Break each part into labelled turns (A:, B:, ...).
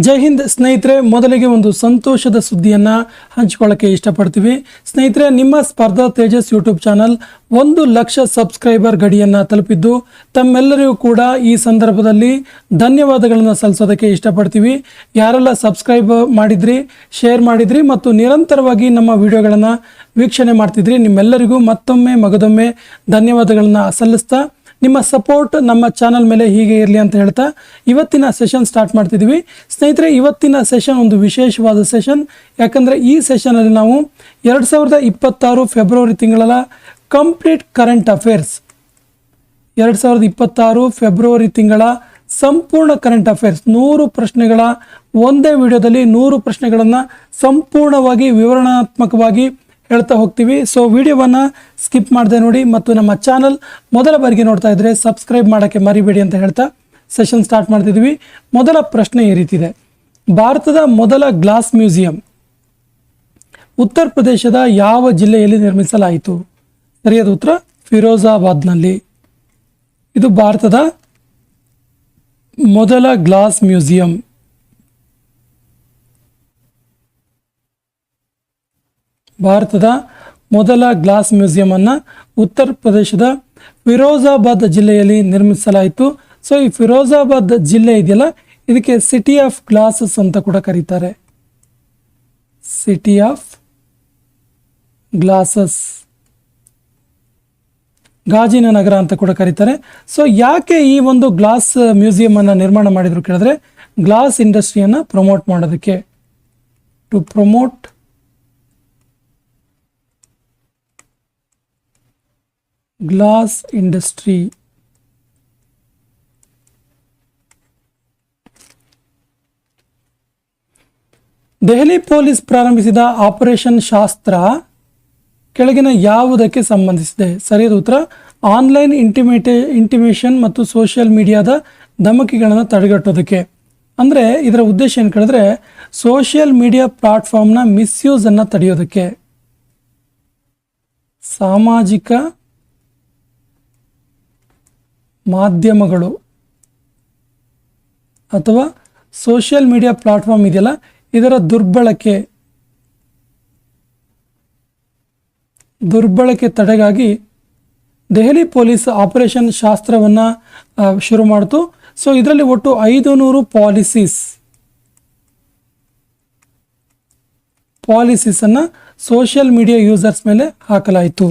A: ಜೈ ಹಿಂದ್ ಸ್ನೇಹಿತರೆ, ಮೊದಲಿಗೆ ಒಂದು ಸಂತೋಷದ ಸುದ್ದಿಯನ್ನು ಹಂಚಿಕೊಳ್ಳಕ್ಕೆ ಇಷ್ಟಪಡ್ತೀವಿ. ಸ್ನೇಹಿತರೆ, ನಿಮ್ಮ ಸ್ಪರ್ಧಾ ತೇಜಸ್ ಯೂಟ್ಯೂಬ್ ಚಾನಲ್ 1,00,000 ಸಬ್ಸ್ಕ್ರೈಬರ್ ಗಡಿಯನ್ನು ತಲುಪಿದ್ದು, ತಮ್ಮೆಲ್ಲರಿಗೂ ಕೂಡ ಈ ಸಂದರ್ಭದಲ್ಲಿ ಧನ್ಯವಾದಗಳನ್ನು ಸಲ್ಲಿಸೋದಕ್ಕೆ ಇಷ್ಟಪಡ್ತೀವಿ. ಯಾರೆಲ್ಲ ಸಬ್ಸ್ಕ್ರೈಬ್ ಮಾಡಿದ್ರಿ, ಶೇರ್ ಮಾಡಿದ್ರಿ ಮತ್ತು ನಿರಂತರವಾಗಿ ನಮ್ಮ ವಿಡಿಯೋಗಳನ್ನು ವೀಕ್ಷಣೆ ಮಾಡ್ತಿದ್ರಿ, ನಿಮ್ಮೆಲ್ಲರಿಗೂ ಮತ್ತೊಮ್ಮೆ ಮಗದೊಮ್ಮೆ ಧನ್ಯವಾದಗಳನ್ನು ಸಲ್ಲಿಸ್ತಾ ನಿಮ್ಮ ಸಪೋರ್ಟ್ ನಮ್ಮ ಚಾನಲ್ ಮೇಲೆ ಹೀಗೆ ಇರಲಿ ಅಂತ ಹೇಳ್ತಾ ಇವತ್ತಿನ ಸೆಷನ್ ಸ್ಟಾರ್ಟ್ ಮಾಡ್ತಿದ್ದೀವಿ. ಸ್ನೇಹಿತರೆ, ಇವತ್ತಿನ ಸೆಷನ್ ಒಂದು ವಿಶೇಷವಾದ ಸೆಷನ್. ಯಾಕಂದರೆ ಈ ಸೆಷನಲ್ಲಿ ನಾವು 2026 ಫೆಬ್ರವರಿ ತಿಂಗಳ ಕಂಪ್ಲೀಟ್ ಕರೆಂಟ್ ಅಫೇರ್ಸ್, 2026 ಫೆಬ್ರವರಿ ತಿಂಗಳ ಸಂಪೂರ್ಣ ಕರೆಂಟ್ ಅಫೇರ್ಸ್ 100 ಪ್ರಶ್ನೆಗಳ ಒಂದೇ ವಿಡಿಯೋದಲ್ಲಿ 100 ಪ್ರಶ್ನೆಗಳನ್ನು ಸಂಪೂರ್ಣವಾಗಿ ವಿವರಣಾತ್ಮಕವಾಗಿ ಹೇಳ್ತಾ ಹೋಗ್ತೀವಿ. ಸೊ ವಿಡಿಯೋವನ್ನು ಸ್ಕಿಪ್ ಮಾಡದೆ ನೋಡಿ ಮತ್ತು ನಮ್ಮ ಚಾನಲ್ ಮೊದಲ ಬಾರಿಗೆ ನೋಡ್ತಾ ಇದ್ದರೆ ಸಬ್ಸ್ಕ್ರೈಬ್ ಮಾಡೋಕ್ಕೆ ಮರಿಬೇಡಿ ಅಂತ ಹೇಳ್ತಾ ಸೆಷನ್ ಸ್ಟಾರ್ಟ್ ಮಾಡ್ತಿದ್ದೀವಿ. ಮೊದಲ ಪ್ರಶ್ನೆ ಈ ರೀತಿ ಇದೆ: ಭಾರತದ ಮೊದಲ ಗ್ಲಾಸ್ ಮ್ಯೂಸಿಯಂ ಉತ್ತರ ಪ್ರದೇಶದ ಯಾವ ಜಿಲ್ಲೆಯಲ್ಲಿ ನಿರ್ಮಿಸಲಾಯಿತು? ಸರಿಯಾದ ಉತ್ತರ ಫಿರೋಜಾಬಾದ್ನಲ್ಲಿ. ಇದು ಭಾರತದ ಮೊದಲ ಗ್ಲಾಸ್ ಮ್ಯೂಸಿಯಂ. ಭಾರತದ ಮೊದಲ ಗ್ಲಾಸ್ ಮ್ಯೂಸಿಯಂ ಅನ್ನು ಉತ್ತರ ಪ್ರದೇಶದ ಫಿರೋಜಾಬಾದ್ ಜಿಲ್ಲೆಯಲ್ಲಿ ನಿರ್ಮಿಸಲಾಯಿತು. ಸೊ ಈ ಫಿರೋಜಾಬಾದ್ ಜಿಲ್ಲೆ ಇದೆಯಲ್ಲ, ಇದಕ್ಕೆ ಸಿಟಿ ಆಫ್ ಗ್ಲಾಸಸ್ ಅಂತ ಕೂಡ ಕರೀತಾರೆ. ಸಿಟಿ ಆಫ್ ಗ್ಲಾಸಸ್, ಗಾಜಿನ ನಗರ ಅಂತ ಕೂಡ ಕರೀತಾರೆ. ಸೊ ಯಾಕೆ ಈ ಒಂದು ಗ್ಲಾಸ್ ಮ್ಯೂಸಿಯಂ ಅನ್ನು ನಿರ್ಮಾಣ ಮಾಡಿದ್ರು ಕೇಳಿದ್ರೆ, ಗ್ಲಾಸ್ ಇಂಡಸ್ಟ್ರಿಯನ್ನು ಪ್ರಮೋಟ್ ಮಾಡೋದಕ್ಕೆ, to promote glass industry. Delhi police ಪ್ರಾರಂಭಿಸಿದ ಆಪರೇಷನ್ ಶಾಸ್ತ್ರ ಕೆಳಗಿನ ಯಾವುದಕ್ಕೆ ಸಂಬಂಧಿಸಿದೆ? ಸರಿಯಾದ ಉತ್ತರ ಆನ್ಲೈನ್ ಇಂಟಿಮೇಷನ್ ಮತ್ತು ಸೋಷಿಯಲ್ ಮೀಡಿಯಾದ ಧಮಕಿಗಳನ್ನು ತಡೆಗಟ್ಟೋದಕ್ಕೆ. ಅಂದರೆ ಇದರ ಉದ್ದೇಶ ಏನು ಕೇಳಿದ್ರೆ, ಸೋಷಿಯಲ್ ಮೀಡಿಯಾ ಪ್ಲಾಟ್ಫಾರ್ಮ್ನ ಮಿಸ್ಯೂಸನ್ನು ತಡೆಯೋದಕ್ಕೆ. ಸಾಮಾಜಿಕ ಮಾಧ್ಯಮಗಳು ಅಥವಾ ಸೋಷಿಯಲ್ ಮೀಡಿಯಾ ಪ್ಲಾಟ್ಫಾರ್ಮ್ ಇದೆಯಲ್ಲ, ಇದರ ದುರ್ಬಳಕೆ ತಡೆಗಾಗಿ ದೆಹಲಿ ಪೊಲೀಸ್ ಆಪರೇಷನ್ ಶಾಸ್ತ್ರವನ್ನು ಶುರು ಮಾಡಿತು. ಸೊ ಇದರಲ್ಲಿ ಒಟ್ಟು 500 ಪಾಲಿಸೀಸನ್ನು ಸೋಷಿಯಲ್ ಮೀಡಿಯಾ ಯೂಸರ್ಸ್ ಮೇಲೆ ಹಾಕಲಾಯಿತು.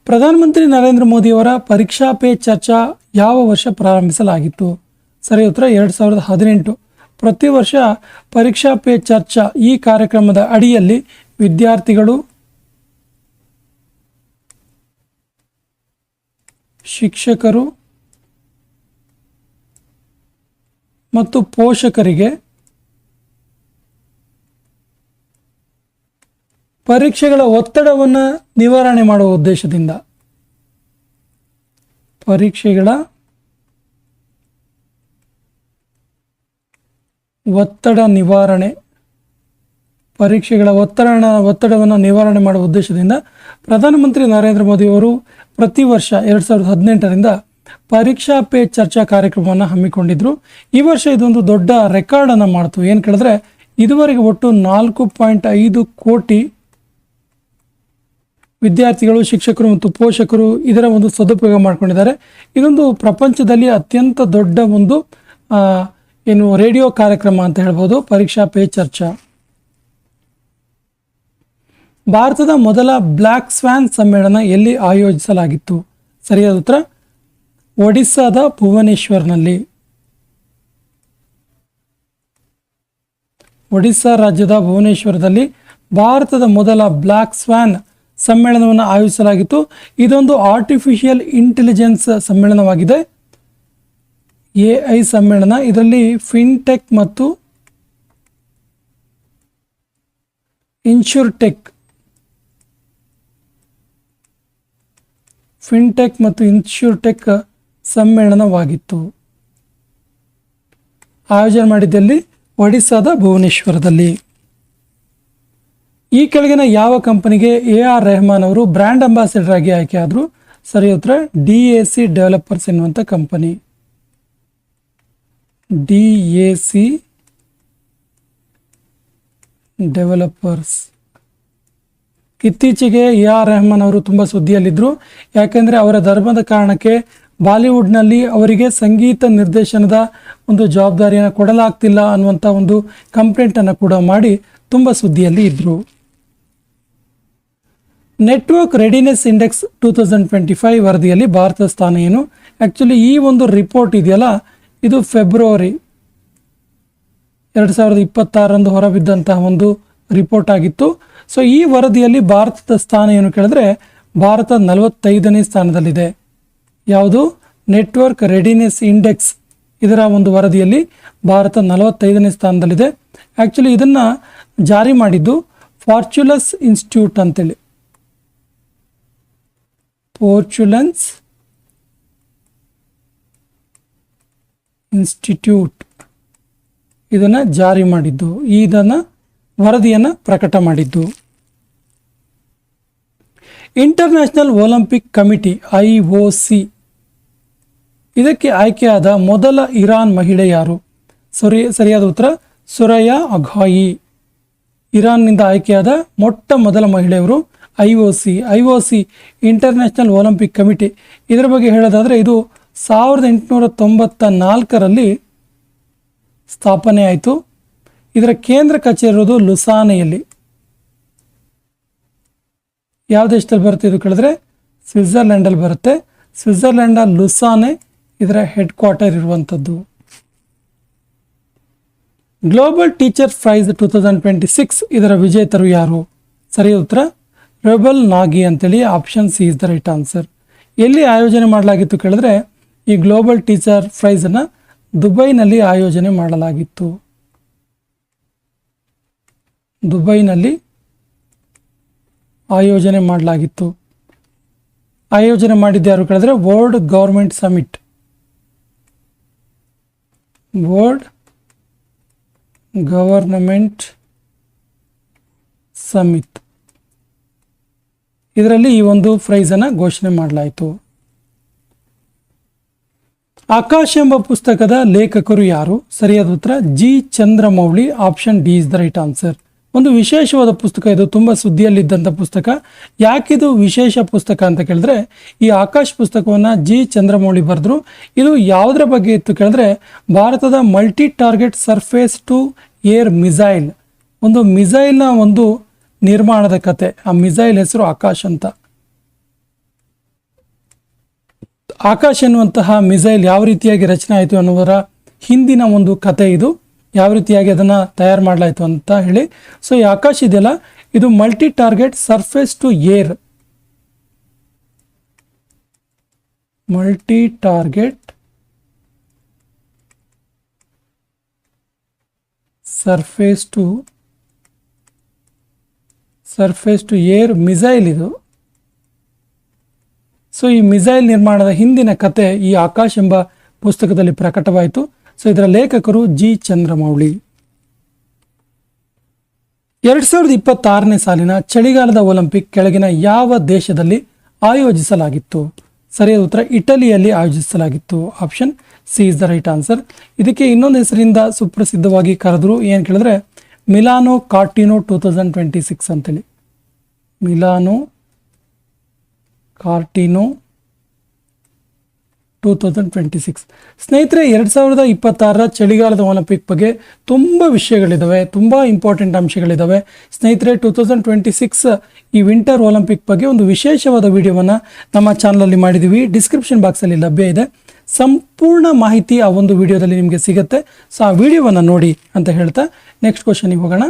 A: ಪ್ರಧಾನಮಂತ್ರಿ ನರೇಂದ್ರ ಮೋದಿಯವರ ಪರೀಕ್ಷಾ ಪೇ ಚರ್ಚಾ ಯಾವ ವರ್ಷ ಪ್ರಾರಂಭಿಸಲಾಗಿತ್ತು? ಸರಿ ಉತ್ತರ 2018. ಪ್ರತಿ ವರ್ಷ ಪರೀಕ್ಷಾ ಪೇ ಚರ್ಚಾ ಈ ಕಾರ್ಯಕ್ರಮದ ಅಡಿಯಲ್ಲಿ ವಿದ್ಯಾರ್ಥಿಗಳು, ಶಿಕ್ಷಕರು ಮತ್ತು ಪೋಷಕರಿಗೆ ಪರೀಕ್ಷೆಗಳ ಒತ್ತಡವನ್ನು ನಿವಾರಣೆ ಮಾಡುವ ಉದ್ದೇಶದಿಂದ, ಪರೀಕ್ಷೆಗಳ ಒತ್ತಡವನ್ನು ನಿವಾರಣೆ ಮಾಡುವ ಉದ್ದೇಶದಿಂದ ಪ್ರಧಾನಮಂತ್ರಿ ನರೇಂದ್ರ ಮೋದಿಯವರು ಪ್ರತಿ ವರ್ಷ 2018ರಿಂದ ಪರೀಕ್ಷಾ ಪೇ ಚರ್ಚಾ ಕಾರ್ಯಕ್ರಮವನ್ನು ಹಮ್ಮಿಕೊಂಡಿದ್ರು. ಈ ವರ್ಷ ಇದೊಂದು ದೊಡ್ಡ ರೆಕಾರ್ಡನ್ನು ಮಾಡ್ತು. ಏನು ಕೇಳಿದ್ರೆ, ಇದುವರೆಗೆ ಒಟ್ಟು 4.5 ಕೋಟಿ ವಿದ್ಯಾರ್ಥಿಗಳು, ಶಿಕ್ಷಕರು ಮತ್ತು ಪೋಷಕರು ಇದರ ಒಂದು ಸದುಪಯೋಗ ಮಾಡಿಕೊಂಡಿದ್ದಾರೆ. ಇದೊಂದು ಪ್ರಪಂಚದಲ್ಲಿ ಅತ್ಯಂತ ದೊಡ್ಡ ಒಂದು ರೇಡಿಯೋ ಕಾರ್ಯಕ್ರಮ ಅಂತ ಹೇಳ್ಬೋದು, ಪರೀಕ್ಷಾ ಪೇ ಚರ್ಚಾ. ಭಾರತದ ಮೊದಲ ಬ್ಲ್ಯಾಕ್ ಸ್ವಾನ್ ಸಮ್ಮೇಳನ ಎಲ್ಲಿ ಆಯೋಜಿಸಲಾಗಿತ್ತು? ಸರಿಯಾದ ಉತ್ತರ ಒಡಿಸ್ಸಾದ ಭುವನೇಶ್ವರ್ನಲ್ಲಿ. ಒಡಿಸ್ಸಾ ರಾಜ್ಯದ ಭುವನೇಶ್ವರದಲ್ಲಿ ಭಾರತದ ಮೊದಲ ಬ್ಲ್ಯಾಕ್ ಸ್ವಾನ್ ಸಮ್ಮೇಳನವನ್ನು ಆಯೋಜಿಸಲಾಗಿತ್ತು. ಇದೊಂದು ಆರ್ಟಿಫಿಷಿಯಲ್ ಇಂಟೆಲಿಜೆನ್ಸ್ ಸಮ್ಮೇಳನವಾಗಿದೆ, AI ಸಮ್ಮೇಳನ. ಇದರಲ್ಲಿ ಫಿನ್ಟೆಕ್ ಮತ್ತು ಇನ್ಶೂರ್ಟೆಕ್ ಸಮ್ಮೇಳನವಾಗಿತ್ತು. ಆಯೋಜನೆ ಮಾಡಿದ್ದಲ್ಲಿ ಒಡಿಸ್ಸಾದ ಭುವನೇಶ್ವರದಲ್ಲಿ. ಈ ಕೆಳಗಿನ ಯಾವ ಕಂಪನಿಗೆ AR ರೆಹಮಾನ್ ಅವರು ಬ್ರ್ಯಾಂಡ್ ಅಂಬಾಸಿಡರ್ ಆಗಿ ಆಯ್ಕೆ ಆದರು? ಸರಿ ಉತ್ತರ DAC ಡೆವಲಪರ್ಸ್ ಎನ್ನುವಂಥ ಕಂಪನಿ. DAC developers. ಇತ್ತೀಚೆಗೆ AR ರೆಹಮಾನ್ ಅವರು ತುಂಬ ಸುದ್ದಿಯಲ್ಲಿದ್ದರು. ಯಾಕೆಂದರೆ ಅವರ ಧರ್ಮದ ಕಾರಣಕ್ಕೆ ಬಾಲಿವುಡ್ನಲ್ಲಿ ಅವರಿಗೆ ಸಂಗೀತ ನಿರ್ದೇಶನದ ಒಂದು ಜವಾಬ್ದಾರಿಯನ್ನು ಕೊಡಲಾಗ್ತಿಲ್ಲ ಅನ್ನುವಂಥ ಒಂದು ಕಂಪ್ಲೇಂಟನ್ನು ಕೂಡ ಮಾಡಿ ತುಂಬ ಸುದ್ದಿಯಲ್ಲಿ ಇದ್ದರು. ನೆಟ್ವರ್ಕ್ ರೆಡಿನೆಸ್ ಇಂಡೆಕ್ಸ್ 2025 ವರದಿಯಲ್ಲಿ ಭಾರತದ ಸ್ಥಾನ ಏನು? ಆ್ಯಕ್ಚುಲಿ ಈ ಒಂದು ರಿಪೋರ್ಟ್ ಇದೆಯಲ್ಲ, ಇದು ಫೆಬ್ರವರಿ 2026 ಹೊರಬಿದ್ದಂತಹ ಒಂದು ರಿಪೋರ್ಟ್ ಆಗಿತ್ತು. ಸೊ ಈ ವರದಿಯಲ್ಲಿ ಭಾರತದ ಸ್ಥಾನ ಏನು ಕೇಳಿದ್ರೆ, ಭಾರತ 45ನೇ ಸ್ಥಾನದಲ್ಲಿದೆ. ಯಾವುದು? ನೆಟ್ವರ್ಕ್ ರೆಡಿನೆಸ್ ಇಂಡೆಕ್ಸ್, ಇದರ ಒಂದು ವರದಿಯಲ್ಲಿ ಭಾರತ 45ನೇ ಸ್ಥಾನದಲ್ಲಿದೆ. ಆ್ಯಕ್ಚುಲಿ ಇದನ್ನು ಜಾರಿ ಮಾಡಿದ್ದು ಫಾರ್ಚುಲಸ್ ಇನ್ಸ್ಟಿಟ್ಯೂಟ್ ಅಂತೇಳಿ, ಫಾರ್ಚುಲನ್ಸ್ ಇನ್ಸ್ಟಿಟ್ಯೂಟ್ ಇದನ್ನು ಜಾರಿ ಮಾಡಿದ್ದು, ಇದನ್ನು ವರದಿಯನ್ನು ಪ್ರಕಟ ಮಾಡಿದ್ದು. ಇಂಟರ್ನ್ಯಾಷನಲ್ ಒಲಿಂಪಿಕ್ ಕಮಿಟಿ IOC ಇದಕ್ಕೆ ಆಯ್ಕೆಯಾದ ಮೊದಲ ಇರಾನ್ ಮಹಿಳೆ ಯಾರು? ಸರಿಯಾದ ಉತ್ತರ ಸುರೈಯಾ ಅಘಾಯಿ. ಇರಾನ್ನಿಂದ ಆಯ್ಕೆಯಾದ ಮೊಟ್ಟ ಮೊದಲ ಮಹಿಳೆಯವರು IOC ಇಂಟರ್ನ್ಯಾಷನಲ್ ಒಲಿಂಪಿಕ್ ಕಮಿಟಿ. ಇದರ ಬಗ್ಗೆ ಹೇಳೋದಾದರೆ ಇದು 1894ರಲ್ಲಿ ಸ್ಥಾಪನೆ ಆಯಿತು. ಇದರ ಕೇಂದ್ರ ಕಚೇರಿ ಇರೋದು ಲುಸಾನೆಯಲ್ಲಿ. ಯಾವ ದೇಶದಲ್ಲಿ ಬರುತ್ತೆ ಇದು ಕೇಳಿದ್ರೆ, ಸ್ವಿಟ್ಜರ್ಲೆಂಡಲ್ಲಿ ಬರುತ್ತೆ. ಸ್ವಿಟ್ಜರ್ಲೆಂಡ್ ಲುಸಾನೆ ಇದರ ಹೆಡ್ ಕ್ವಾರ್ಟರ್ ಇರುವಂಥದ್ದು. ಗ್ಲೋಬಲ್ ಟೀಚರ್ ಪ್ರೈಸ್ 2026 ಇದರ ವಿಜೇತರು ಯಾರು? ಸರಿಯಾದ ಉತ್ತರ ರೆಬಲ್ ನಾಗಿ ಅಂತೇಳಿ. Option C is the right answer. ಎಲ್ಲಿ ಆಯೋಜನೆ ಮಾಡಲಾಗಿತ್ತು ಕೇಳಿದ್ರೆ, ಈ ಗ್ಲೋಬಲ್ ಟೀಚರ್ ಪ್ರೈಸನ್ನು ದುಬೈನಲ್ಲಿ ಆಯೋಜನೆ ಮಾಡಲಾಗಿತ್ತು. ದುಬೈನಲ್ಲಿ ಆಯೋಜನೆ ಮಾಡಲಾಗಿತ್ತು. ಆಯೋಜನೆ ಮಾಡಿದ್ದು ಯಾರು ಕೇಳಿದ್ರೆ, world government summit. World government summit ಇದರಲ್ಲಿ ಈ ಒಂದು ಪ್ರೈಸನ್ನು ಘೋಷಣೆ ಮಾಡಲಾಯಿತು. ಆಕಾಶ್ ಎಂಬ ಪುಸ್ತಕದ ಲೇಖಕರು ಯಾರು? ಸರಿಯಾದ ಉತ್ತರ G. Chandramouli. Option D is the right answer. ಒಂದು ವಿಶೇಷವಾದ ಪುಸ್ತಕ ಇದು, ತುಂಬ ಸುದ್ದಿಯಲ್ಲಿದ್ದಂಥ ಪುಸ್ತಕ. ಯಾಕಿದು ವಿಶೇಷ ಪುಸ್ತಕ ಅಂತ ಕೇಳಿದ್ರೆ, ಈ ಆಕಾಶ್ ಪುಸ್ತಕವನ್ನು G. ಚಂದ್ರಮೌಳಿ ಬರೆದ್ರು. ಇದು ಯಾವುದರ ಬಗ್ಗೆ ಇತ್ತು ಕೇಳಿದ್ರೆ, ಭಾರತದ multi target surface to air missile, ಒಂದು ಮಿಸೈಲ್ನ ಒಂದು ನಿರ್ಮಾಣದ ಕತೆ. ಆ ಮಿಸೈಲ್ ಹೆಸರು ಆಕಾಶ್ ಅಂತ. ಆಕಾಶ್ ಎನ್ನುವಂತಹ ಮಿಸೈಲ್ ಯಾವ ರೀತಿಯಾಗಿ ರಚನೆ ಆಯಿತು ಅನ್ನುವುದರ ಹಿಂದಿನ ಒಂದು ಕತೆ ಇದು, ಯಾವ ರೀತಿಯಾಗಿ ಅದನ್ನು ತಯಾರು ಮಾಡಲಾಯಿತು ಅಂತ ಹೇಳಿ. ಸೊ ಈ ಆಕಾಶ್ ಇದೆಯಲ್ಲ, ಇದು multi target surface to air, multi target surface to air missile ಇದು. ಸೊ ಈ ಮಿಸೈಲ್ ನಿರ್ಮಾಣದ ಹಿಂದಿನ ಕತೆ ಈ ಆಕಾಶ್ ಎಂಬ ಪುಸ್ತಕದಲ್ಲಿ ಪ್ರಕಟವಾಯಿತು. ಸೊ ಇದರ ಲೇಖಕರು G. ಚಂದ್ರಮೌಳಿ. 2026ನೇ ಸಾಲಿನ ಚಳಿಗಾಲದ ಒಲಿಂಪಿಕ್ ಕೆಳಗಿನ ಯಾವ ದೇಶದಲ್ಲಿ ಆಯೋಜಿಸಲಾಗಿತ್ತು? ಸರಿಯಾದ ಉತ್ತರ ಇಟಲಿಯಲ್ಲಿ ಆಯೋಜಿಸಲಾಗಿತ್ತು. Option C is the right answer. ಇದಕ್ಕೆ ಇನ್ನೊಂದು ಹೆಸರಿಂದ ಸುಪ್ರಸಿದ್ಧವಾಗಿ ಕರೆದ್ರು, ಏನು ಕೇಳಿದ್ರೆ ಮಿಲಾನೋ ಕಾರ್ಟಿನೋ 2026 ಅಂತೇಳಿ. ಮಿಲಾನೋ ಕಾರ್ಟಿನೋ 2026. ಸ್ನೇಹಿತರೆ, 2026ರ ಚಳಿಗಾಲದ ಒಲಿಂಪಿಕ್ ಬಗ್ಗೆ ತುಂಬ ವಿಷಯಗಳಿದ್ದಾವೆ, ತುಂಬ ಇಂಪಾರ್ಟೆಂಟ್ ಅಂಶಗಳಿದ್ದಾವೆ. ಸ್ನೇಹಿತರೆ, 2026 ಈ ವಿಂಟರ್ ಒಲಿಂಪಿಕ್ ಬಗ್ಗೆ ಒಂದು ವಿಶೇಷವಾದ ವಿಡಿಯೋವನ್ನು ನಮ್ಮ ಚಾನಲಲ್ಲಿ ಮಾಡಿದ್ದೀವಿ. ಡಿಸ್ಕ್ರಿಪ್ಷನ್ ಬಾಕ್ಸಲ್ಲಿ ಲಭ್ಯ ಇದೆ. ಸಂಪೂರ್ಣ ಮಾಹಿತಿ ಆ ಒಂದು ವಿಡಿಯೋದಲ್ಲಿ ನಿಮಗೆ ಸಿಗುತ್ತೆ. ಸೊ ಆ ವಿಡಿಯೋವನ್ನು ನೋಡಿ ಅಂತ ಹೇಳ್ತಾ ನೆಕ್ಸ್ಟ್ ಕ್ವಶನಿಗೆ ಹೋಗೋಣ.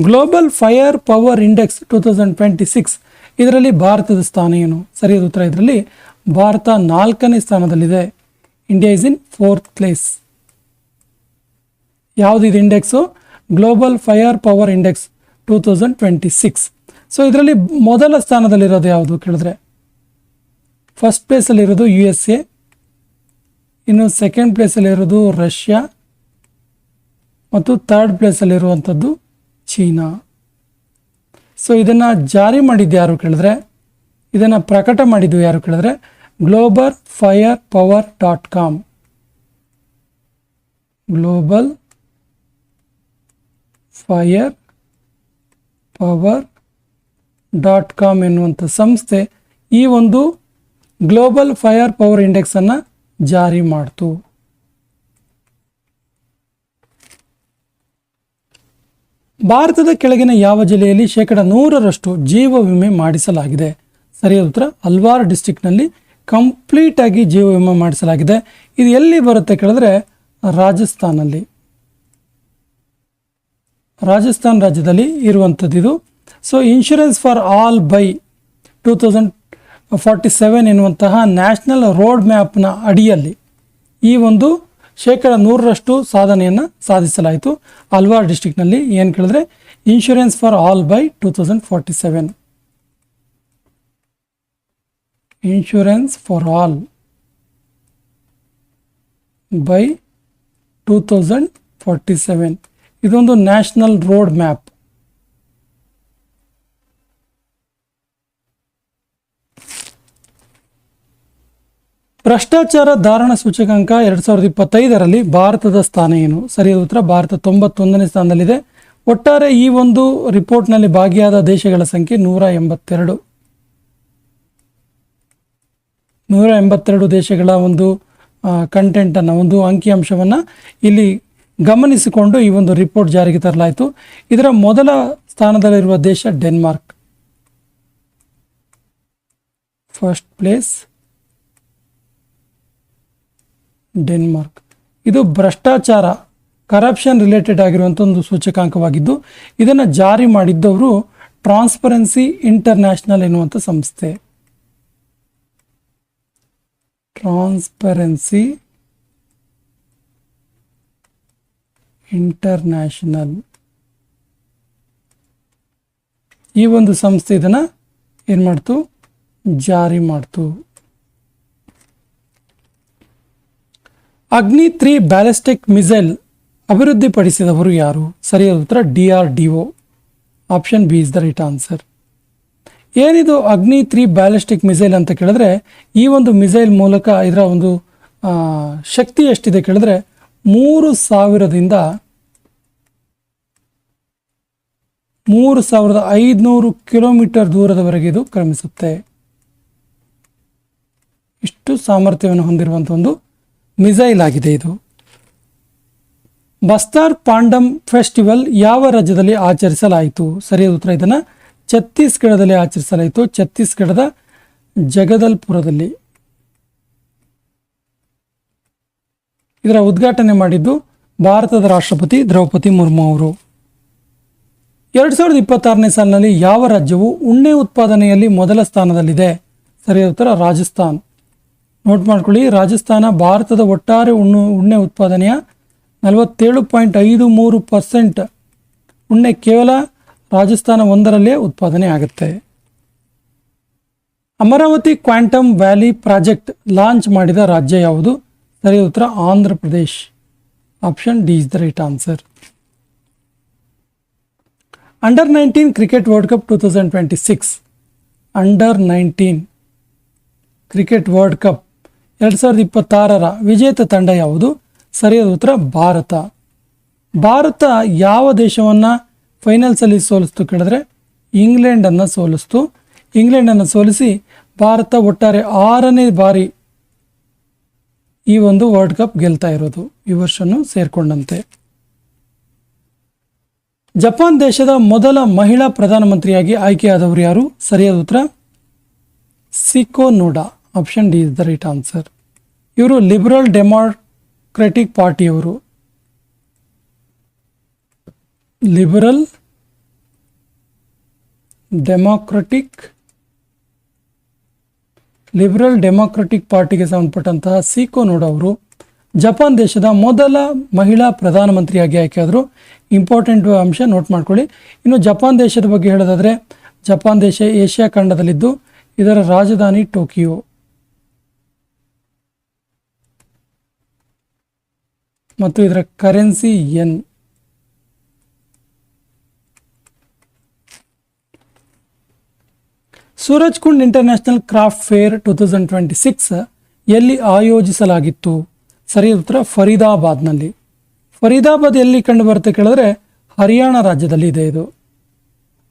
A: ಗ್ಲೋಬಲ್ ಫೈರ್ ಪವರ್ ಇಂಡೆಕ್ಸ್ 2026 ಇದರಲ್ಲಿ ಭಾರತದ ಸ್ಥಾನ ಏನು? ಸರಿಯಾದ ಉತ್ತರ ಇದರಲ್ಲಿ ಭಾರತ 4ನೇ ಸ್ಥಾನದಲ್ಲಿದೆ. India is in 4th place. ಯಾವುದು ಇದು index? Global fire power index 2026. So ಇದರಲ್ಲಿ ಮೊದಲ ಸ್ಥಾನದಲ್ಲಿರೋದು ಯಾವುದು ಕೇಳಿದ್ರೆ, ಫಸ್ಟ್ ಪ್ಲೇಸಲ್ಲಿರೋದು USA, ಇನ್ನು ಸೆಕೆಂಡ್ ಪ್ಲೇಸಲ್ಲಿರೋದು ರಷ್ಯಾ ಮತ್ತು ಥರ್ಡ್ ಪ್ಲೇಸಲ್ಲಿರುವಂಥದ್ದು ಚೀನಾ. ಸೊ ಇದನ್ನು ಜಾರಿ ಮಾಡಿದ್ದು ಯಾರು ಕೇಳಿದ್ರೆ, ಇದನ್ನು ಪ್ರಕಟ ಮಾಡಿದ್ದು ಯಾರು ಕೇಳಿದ್ರೆ global fire power.com. Global fire power .com ಎನ್ನುವಂಥ ಸಂಸ್ಥೆ ಈ ಒಂದು ಗ್ಲೋಬಲ್ ಫೈರ್ ಪವರ್ ಇಂಡೆಕ್ಸನ್ನು ಜಾರಿ ಮಾಡ್ತು. ಭಾರತದ ಕೆಳಗಿನ ಯಾವ ಜಿಲ್ಲೆಯಲ್ಲಿ 100% ಜೀವ ವಿಮೆ ಮಾಡಿಸಲಾಗಿದೆ? ಸರಿಯಾದ ಉತ್ತರ ಅಲ್ವಾರ್ ಡಿಸ್ಟ್ರಿಕ್ಟ್ನಲ್ಲಿ ಕಂಪ್ಲೀಟ್ ಆಗಿ ಜೀವ ವಿಮೆ ಮಾಡಿಸಲಾಗಿದೆ. ಇದು ಎಲ್ಲಿ ಬರುತ್ತೆ ಕೇಳಿದ್ರೆ ರಾಜಸ್ಥಾನಲ್ಲಿ, ರಾಜಸ್ಥಾನ್ ರಾಜ್ಯದಲ್ಲಿ ಇರುವಂಥದ್ದು ಇದು. So insurance for all by 2047 ಎನ್ನುವಂತಹ ನ್ಯಾಷನಲ್ ರೋಡ್ ಮ್ಯಾಪ್ನ ಅಡಿಯಲ್ಲಿ ಈ ಒಂದು 100% ಸಾಧನೆಯನ್ನು ಸಾಧಿಸಲಾಯಿತು. ಅಲ್ವಾರ್ ಡಿಸ್ಟ್ರಿಕ್ಟ್ನಲ್ಲಿ ಏನು ಕೇಳಿದ್ರೆ insurance for all by 2047, insurance for all by 2047 ಇದೊಂದು ನ್ಯಾಷನಲ್ ರೋಡ್ ಮ್ಯಾಪ್. ಭ್ರಷ್ಟಾಚಾರ ಧಾರಣ ಸೂಚಕಾಂಕ 2025ರಲ್ಲಿ ಭಾರತದ ಸ್ಥಾನ ಏನು? ಸರಿಯಾದ ಉತ್ತರ ಭಾರತ 91ನೇ ಸ್ಥಾನದಲ್ಲಿದೆ. ಒಟ್ಟಾರೆ ಈ ಒಂದು ರಿಪೋರ್ಟ್ನಲ್ಲಿ ಭಾಗಿಯಾದ ದೇಶಗಳ ಸಂಖ್ಯೆ 182 ದೇಶಗಳ ಒಂದು ಕಂಟೆಂಟನ್ನು, ಒಂದು ಅಂಕಿಅಂಶವನ್ನು ಇಲ್ಲಿ ಗಮನಿಸಿಕೊಂಡು ಈ ಒಂದು ರಿಪೋರ್ಟ್ ಜಾರಿಗೆ ತರಲಾಯಿತು. ಇದರ ಮೊದಲ ಸ್ಥಾನದಲ್ಲಿರುವ ದೇಶ ಡೆನ್ಮಾರ್ಕ್, ಫಸ್ಟ್ ಪ್ಲೇಸ್ ಡೆನ್ಮಾರ್ಕ್. ಇದು ಭ್ರಷ್ಟಾಚಾರ, ಕರಪ್ಷನ್ ರಿಲೇಟೆಡ್ ಆಗಿರುವಂಥ ಒಂದು ಸೂಚಕಾಂಕವಾಗಿದ್ದು ಇದನ್ನು ಜಾರಿ ಮಾಡಿದ್ದವರು ಟ್ರಾನ್ಸ್ಪರೆನ್ಸಿ ಇಂಟರ್ನ್ಯಾಷನಲ್ ಎನ್ನುವಂಥ ಸಂಸ್ಥೆ. ಟ್ರಾನ್ಸ್ಪರೆನ್ಸಿ ಇಂಟರ್ನ್ಯಾಷನಲ್ ಈ ಒಂದು ಸಂಸ್ಥೆ ಇದನ್ನು ಏನು ಮಾಡ್ತು? ಜಾರಿ ಮಾಡ್ತು. ಅಗ್ನಿ 3 ಬ್ಯಾಲಿಸ್ಟಿಕ್ ಮಿಸೈಲ್ ಅಭಿವೃದ್ಧಿಪಡಿಸಿದವರು ಯಾರು? ಸರಿಯಾದ ಉತ್ತರ DRDO, option B is the right answer. ಏನಿದು ಅಗ್ನಿ 3 ಬ್ಯಾಲಿಸ್ಟಿಕ್ ಮಿಸೈಲ್ ಅಂತ ಕೇಳಿದ್ರೆ ಈ ಒಂದು ಮಿಸೈಲ್ ಮೂಲಕ ಇದರ ಒಂದು ಶಕ್ತಿ ಎಷ್ಟಿದೆ ಕೇಳಿದ್ರೆ 3000ದಿಂದ 3500 ಕಿಲೋಮೀಟರ್ ದೂರದವರೆಗೆ ಇದು ಕ್ರಮಿಸುತ್ತೆ. ಇಷ್ಟು ಸಾಮರ್ಥ್ಯವನ್ನು ಹೊಂದಿರುವಂಥ ಒಂದು ಮಿಸೈಲ್ ಆಗಿದೆ ಇದು. ಬಸ್ತಾರ್ ಪಾಂಡಮ್ ಫೆಸ್ಟಿವಲ್ ಯಾವ ರಾಜ್ಯದಲ್ಲಿ ಆಚರಿಸಲಾಯಿತು? ಸರಿಯಾದ ಉತ್ತರ ಇದನ್ನು ಛತ್ತೀಸ್ಗಢದಲ್ಲಿ ಆಚರಿಸಲಾಯಿತು. ಛತ್ತೀಸ್ಗಢದ ಜಗದಲ್ಪುರದಲ್ಲಿ. ಇದರ ಉದ್ಘಾಟನೆ ಮಾಡಿದ್ದು ಭಾರತದ ರಾಷ್ಟ್ರಪತಿ ದ್ರೌಪದಿ ಮುರ್ಮು ಅವರು. 2026ನೇ ಸಾಲಿನಲ್ಲಿ ಯಾವ ರಾಜ್ಯವು ಉಣ್ಣೆ ಉತ್ಪಾದನೆಯಲ್ಲಿ ಮೊದಲ ಸ್ಥಾನದಲ್ಲಿದೆ? ಸರಿಯಾದ ಉತ್ತರ ರಾಜಸ್ಥಾನ್. ನೋಟ್ ಮಾಡ್ಕೊಳ್ಳಿ, ರಾಜಸ್ಥಾನ ಭಾರತದ ಒಟ್ಟಾರೆ ಉಣ್ಣೆ ಉತ್ಪಾದನೆಯ 47.53% ಉಣ್ಣೆ ಕೇವಲ ರಾಜಸ್ಥಾನ ಒಂದರಲ್ಲೇ ಉತ್ಪಾದನೆ ಆಗುತ್ತೆ. Amaravati quantum valley project launch ಮಾಡಿದ ರಾಜ್ಯ ಯಾವುದು? ಸರಿಯಾದ ಉತ್ತರ Andhra Pradesh, option D is the right answer. Under 19 cricket world cup 2026 under 19 cricket world cup 2026ರ ವಿಜೇತ ತಂಡ ಯಾವುದು? ಸರಿಯಾದ ಉತ್ತರ ಭಾರತ. ಭಾರತ ಯಾವ ದೇಶವನ್ನು ಫೈನಲ್ಸಲ್ಲಿ ಸೋಲಿಸ್ತು ಕೇಳಿದ್ರೆ ಇಂಗ್ಲೆಂಡನ್ನು ಸೋಲಿಸ್ತು. ಇಂಗ್ಲೆಂಡನ್ನು ಸೋಲಿಸಿ ಭಾರತ ಒಟ್ಟಾರೆ 6ನೇ ಬಾರಿ ಈ ಒಂದು ವರ್ಲ್ಡ್ ಕಪ್ ಗೆಲ್ತಾ ಇರೋದು, ಈ ವರ್ಷನೂ ಸೇರ್ಕೊಂಡಂತೆ. ಜಪಾನ್ ದೇಶದ ಮೊದಲ ಮಹಿಳಾ ಪ್ರಧಾನಮಂತ್ರಿಯಾಗಿ ಆಯ್ಕೆಯಾದವರು ಯಾರು? ಸರಿಯಾದ ಉತ್ತರ Seiko Noda, option D is the right answer. ಇವರು ಲಿಬರಲ್ ಡೆಮಾಕ್ರೆಟಿಕ್ ಪಾರ್ಟಿಯವರು. ಲಿಬರಲ್ ಡೆಮಾಕ್ರೆಟಿಕ್ ಪಾರ್ಟಿಗೆ ಸಂಬಂಧಪಟ್ಟಂತಹ ಸಿಕೋ ನೋಡಾ ಅವರು ಜಪಾನ್ ದೇಶದ ಮೊದಲ ಮಹಿಳಾ ಪ್ರಧಾನಮಂತ್ರಿಯಾಗಿ ಆಯ್ಕೆಯಾದರು. ಇಂಪಾರ್ಟೆಂಟ್ ಅಂಶ ನೋಟ್ ಮಾಡ್ಕೊಳ್ಳಿ. ಇನ್ನು ಜಪಾನ್ ದೇಶದ ಬಗ್ಗೆ ಹೇಳೋದಾದರೆ ಜಪಾನ್ ದೇಶ ಏಷ್ಯಾ ಖಂಡದಲ್ಲಿದ್ದು ಇದರ ರಾಜಧಾನಿ ಟೋಕಿಯೋ. ಮತ್ತು ಇದರ ಕರೆನ್ಸಿ ಯೆನ್. ಸೂರಜ್ಕುಂಡ್ ಇಂಟರ್ನ್ಯಾಷನಲ್ ಕ್ರಾಫ್ಟ್ ಫೇರ್ 2026 ಎಲ್ಲಿ ಆಯೋಜಿಸಲಾಗಿತ್ತು? ಸರಿಯಾದ ಉತ್ತರ ಫರೀದಾಬಾದ್ನಲ್ಲಿ. ಫರೀದಾಬಾದ್ ಎಲ್ಲಿ ಕಂಡು ಬರುತ್ತೆ ಕೇಳಿದ್ರೆ ಹರಿಯಾಣ ರಾಜ್ಯದಲ್ಲಿ ಇದೆ ಇದು.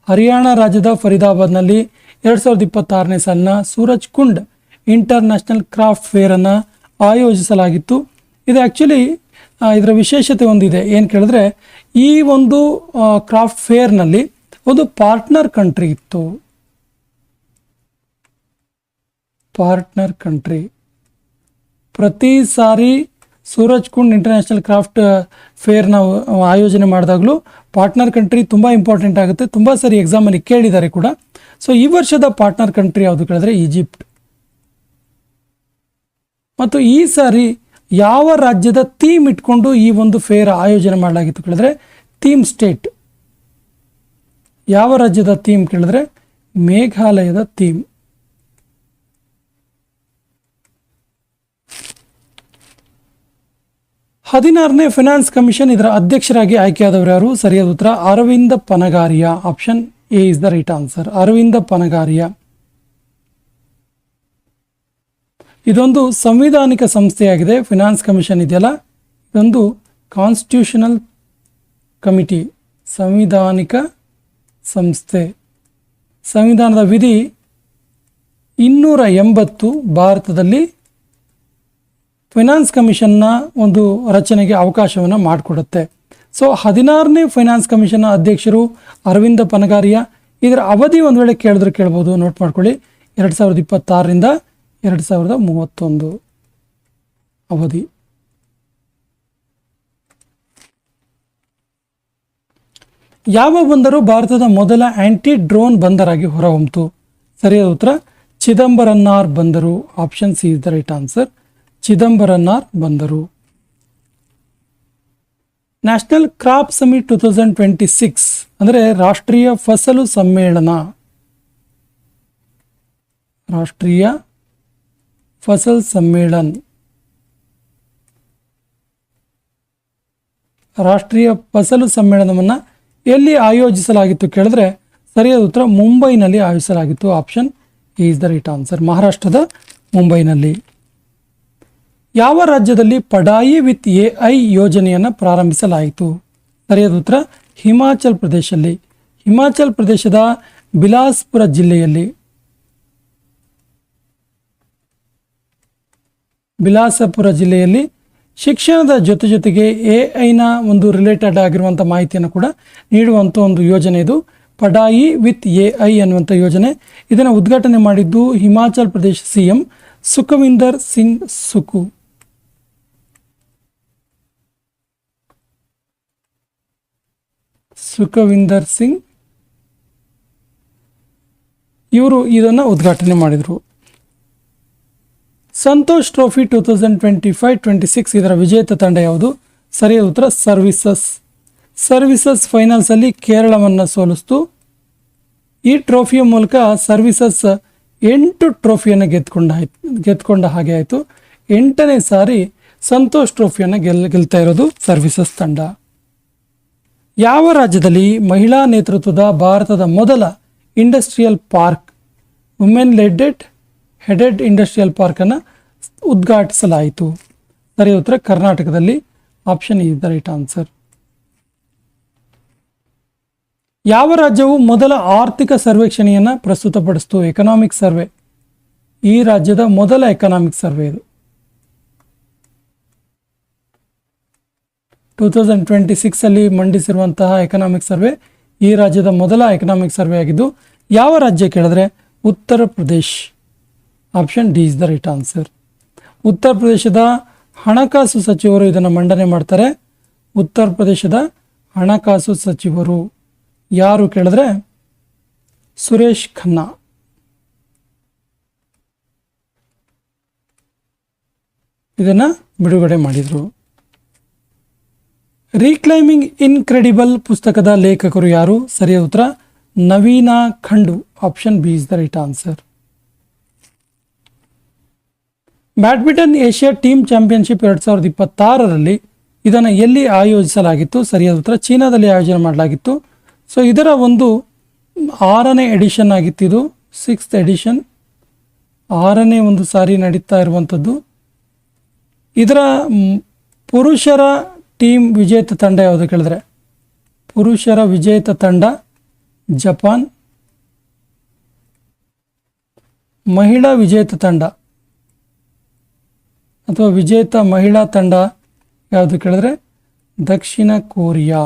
A: ಹರಿಯಾಣ ರಾಜ್ಯದ ಫರೀದಾಬಾದ್ನಲ್ಲಿ 2026ನೇ ಸಾಲಿನ Suraj Kund international craft fair ಅನ್ನು ಆಯೋಜಿಸಲಾಗಿತ್ತು. ಇದು ಆ್ಯಕ್ಚುಲಿ ಇದರ ವಿಶೇಷತೆ ಒಂದಿದೆ, ಏನು ಕೇಳಿದ್ರೆ ಈ ಒಂದು ಕ್ರಾಫ್ಟ್ ಫೇರ್ನಲ್ಲಿ ಒಂದು ಪಾರ್ಟ್ನರ್ ಕಂಟ್ರಿ ಇತ್ತು. ಪಾರ್ಟ್ನರ್ ಕಂಟ್ರಿ ಪ್ರತಿ ಸಾರಿ ಸೂರಜ್ ಕುಂಡ್ ಇಂಟರ್ನ್ಯಾಷನಲ್ ಕ್ರಾಫ್ಟ್ ಫೇರ್ನ ಆಯೋಜನೆ ಮಾಡಿದಾಗಲೂ ಪಾರ್ಟ್ನರ್ ಕಂಟ್ರಿ ತುಂಬ ಇಂಪಾರ್ಟೆಂಟ್ ಆಗುತ್ತೆ. ತುಂಬ ಸರಿ ಎಕ್ಸಾಮಲ್ಲಿ ಕೇಳಿದ್ದಾರೆ ಕೂಡ. ಸೊ ಈ ವರ್ಷದ ಪಾರ್ಟ್ನರ್ ಕಂಟ್ರಿ ಯಾವುದು ಕೇಳಿದ್ರೆ ಈಜಿಪ್ಟ್. ಮತ್ತು ಈ ಸಾರಿ ಯಾವ ರಾಜ್ಯದ ಥೀಮ್ ಇಟ್ಕೊಂಡು ಈ ಒಂದು ಫೇರ್ ಆಯೋಜನೆ ಮಾಡಲಾಗಿತ್ತು ಕೇಳಿದ್ರೆ ಥೀಮ್ ಸ್ಟೇಟ್. ಯಾವ ರಾಜ್ಯದ ಥೀಮ್ ಕೇಳಿದ್ರೆ ಮೇಘಾಲಯದ ಥೀಮ್. ಹದಿನಾರನೇ ಫೈನಾನ್ಸ್ ಕಮಿಷನ್ ಇದರ ಅಧ್ಯಕ್ಷರಾಗಿ ಆಯ್ಕೆಯಾದವರು ಯಾರು? ಸರಿಯಾದ ಉತ್ತರ Arvind Panagariya. Option A is the right answer. Arvind Panagariya ಇದೊಂದು ಸಂವಿಧಾನಿಕ ಸಂಸ್ಥೆಯಾಗಿದೆ. ಫೈನಾನ್ಸ್ ಕಮಿಷನ್ ಇದೆಯಲ್ಲ, ಇದೊಂದು ಕಾನ್ಸ್ಟಿಟ್ಯೂಷನಲ್ ಕಮಿಟಿ, ಸಂವಿಧಾನಿಕ ಸಂಸ್ಥೆ. ಸಂವಿಧಾನದ ವಿಧಿ 280 ಭಾರತದಲ್ಲಿ ಫೈನಾನ್ಸ್ ಕಮಿಷನ್ನ ಒಂದು ರಚನೆಗೆ ಅವಕಾಶವನ್ನು ಮಾಡಿಕೊಡುತ್ತೆ. ಸೊ 16ನೇ ಫೈನಾನ್ಸ್ ಕಮಿಷನ್ನ ಅಧ್ಯಕ್ಷರು ಅರವಿಂದ ಪನಗಾರಿಯಾ. ಇದರ ಅವಧಿ ಒಂದು ವೇಳೆ ಕೇಳಿದ್ರೆ ಕೇಳ್ಬೋದು, ನೋಟ್ ಮಾಡ್ಕೊಳ್ಳಿ. 2026ರಿಂದ 2031 ಅವಧಿ. ಯಾವ ಬಂದರು ಭಾರತದ ಮೊದಲ ಆಂಟಿ ಡ್ರೋನ್ ಬಂದರಾಗಿ ಹೊರಹೊಮ್ಮಿತು? ಸರಿಯಾದ ಉತ್ತರ ಚಿದಂಬರನ್ನಾರ್ ಬಂದರು. Option C is the right answer. Chidambaranar ಬಂದರು. ನ್ಯಾಷನಲ್ ಕ್ರಾಪ್ ಸಮಿಟ್ 2026 ಅಂದರೆ ರಾಷ್ಟ್ರೀಯ ಫಸಲು ಸಮ್ಮೇಳನ. ರಾಷ್ಟ್ರೀಯ ಫಸಲ್ ಸಮ್ಮೇಳನ್, ರಾಷ್ಟ್ರೀಯ ಫಸಲು ಸಮ್ಮೇಳನವನ್ನು ಎಲ್ಲಿ ಆಯೋಜಿಸಲಾಗಿತ್ತು ಕೇಳಿದ್ರೆ ಸರಿಯಾದ ಉತ್ತರ ಮುಂಬೈನಲ್ಲಿ ಆಯೋಜಿಸಲಾಗಿತ್ತು. Option is the right answer. ಮಹಾರಾಷ್ಟ್ರದ ಮುಂಬೈನಲ್ಲಿ. ಯಾವ ರಾಜ್ಯದಲ್ಲಿ ಪಡಾಯಿ ವಿತ್ AI ಯೋಜನೆಯನ್ನು ಪ್ರಾರಂಭಿಸಲಾಯಿತು? ಸರಿಯಾದ ಉತ್ತರ ಹಿಮಾಚಲ್ ಪ್ರದೇಶದಲ್ಲಿ. ಹಿಮಾಚಲ್ ಪ್ರದೇಶದ ಬಿಲಾಸ್ಪುರ ಜಿಲ್ಲೆಯಲ್ಲಿ. ಬಿಲಾಸಪುರ ಜಿಲ್ಲೆಯಲ್ಲಿ ಶಿಕ್ಷಣದ ಜೊತೆಗೆ AI ಒಂದು ರಿಲೇಟೆಡ್ ಆಗಿರುವಂಥ ಮಾಹಿತಿಯನ್ನು ಕೂಡ ನೀಡುವಂಥ ಒಂದು ಯೋಜನೆ ಇದು, ಪಡಾಯಿ ವಿತ್ AI ಅನ್ನುವಂಥ ಯೋಜನೆ. ಇದನ್ನು ಉದ್ಘಾಟನೆ ಮಾಡಿದ್ದು ಹಿಮಾಚಲ್ ಪ್ರದೇಶ CM ಸುಖವಿಂದರ್ ಸಿಂಗ್ ಸುಕು. ಸುಖವಿಂದರ್ ಸಿಂಗ್ ಇವರು ಇದನ್ನು ಉದ್ಘಾಟನೆ ಮಾಡಿದರು. ಸಂತೋಷ್ ಟ್ರೋಫಿ 2025-26 ಇದರ ವಿಜೇತ ತಂಡ ಯಾವುದು? ಸರಿಯಾದ ಉತ್ತರ ಸರ್ವಿಸಸ್. ಸರ್ವಿಸಸ್ ಫೈನಲ್ಸಲ್ಲಿ ಕೇರಳವನ್ನು ಸೋಲಿಸ್ತು. ಈ ಟ್ರೋಫಿಯ ಮೂಲಕ ಸರ್ವಿಸಸ್ 8 ಟ್ರೋಫಿಯನ್ನು ಗೆದ್ಕೊಂಡ ಹಾಗೆ ಆಯಿತು. 8ನೇ ಸಾರಿ ಸಂತೋಷ್ ಟ್ರೋಫಿಯನ್ನು ಗೆಲ್ತಾ ಇರೋದು ಸರ್ವಿಸಸ್ ತಂಡ. ಯಾವ ರಾಜ್ಯದಲ್ಲಿ ಮಹಿಳಾ ನೇತೃತ್ವದ ಭಾರತದ ಮೊದಲ industrial park, women headed industrial ಪಾರ್ಕನ್ನು ಉದ್ಘಾಟಿಸಲಾಯಿತು? ಸರಿಯಾದ ಉತ್ತರ ಕರ್ನಾಟಕದಲ್ಲಿ. Option is the right answer. ಯಾವ ರಾಜ್ಯವು ಮೊದಲ ಆರ್ಥಿಕ ಸರ್ವೇಕ್ಷಣೆಯನ್ನು ಪ್ರಸ್ತುತಪಡಿಸಿತು? Economic survey. ಈ ರಾಜ್ಯದ ಮೊದಲ ಎಕನಾಮಿಕ್ ಸರ್ವೆ ಇದು. 2026 ಮಂಡಿಸಿರುವಂತಹ ಎಕನಾಮಿಕ್ ಸರ್ವೆ ಈ ರಾಜ್ಯದ ಮೊದಲ ಎಕನಾಮಿಕ್ ಸರ್ವೆ ಆಗಿದ್ದು ಯಾವ ರಾಜ್ಯ ಕೇಳಿದ್ರೆ Uttar Pradesh. Option D is the right answer. ಉತ್ತರ ಪ್ರದೇಶದ ಹಣಕಾಸು ಸಚಿವರು ಇದನ್ನು ಮಂಡನೆ ಮಾಡ್ತಾರೆ. ಉತ್ತರ ಪ್ರದೇಶದ ಹಣಕಾಸು ಸಚಿವರು ಯಾರು ಕೇಳಿದ್ರೆ ಸುರೇಶ್ ಖನ್ನಾ. ಇದನ್ನು ಬಿಡುಗಡೆ ಮಾಡಿದರು. ರೀಕ್ಲೈಮಿಂಗ್ ಇನ್ಕ್ರೆಡಿಬಲ್ ಪುಸ್ತಕದ ಲೇಖಕರು ಯಾರು? ಸರಿಯಾದ ಉತ್ತರ Navina Khandu. Option B is the right answer. Badminton Asia team championship 2026ರಲ್ಲಿ ಇದನ್ನು ಎಲ್ಲಿ ಆಯೋಜಿಸಲಾಗಿತ್ತು? ಸರಿಯಾದ ಉತ್ತರ ಚೀನಾದಲ್ಲಿ ಆಯೋಜನೆ ಮಾಡಲಾಗಿತ್ತು. ಸೊ ಇದರ ಒಂದು 6ನೇ ಎಡಿಷನ್ ಆಗಿತ್ತು. ಇದು 6th ಎಡಿಷನ್, 6ನೇ ಒಂದು ಸಾರಿ ನಡೀತಾ ಇರುವಂಥದ್ದು. ಇದರ ಪುರುಷರ ಟೀಮ್ ವಿಜೇತ ತಂಡ ಯಾವುದು ಕೇಳಿದ್ರೆ ಪುರುಷರ ವಿಜೇತ ತಂಡ ಜಪಾನ್, ಮಹಿಳಾ ವಿಜೇತ ತಂಡ ಅಥವಾ ವಿಜೇತ ಮಹಿಳಾ ತಂಡ ಯಾವುದು ಕೇಳಿದ್ರೆ ದಕ್ಷಿಣ ಕೊರಿಯಾ.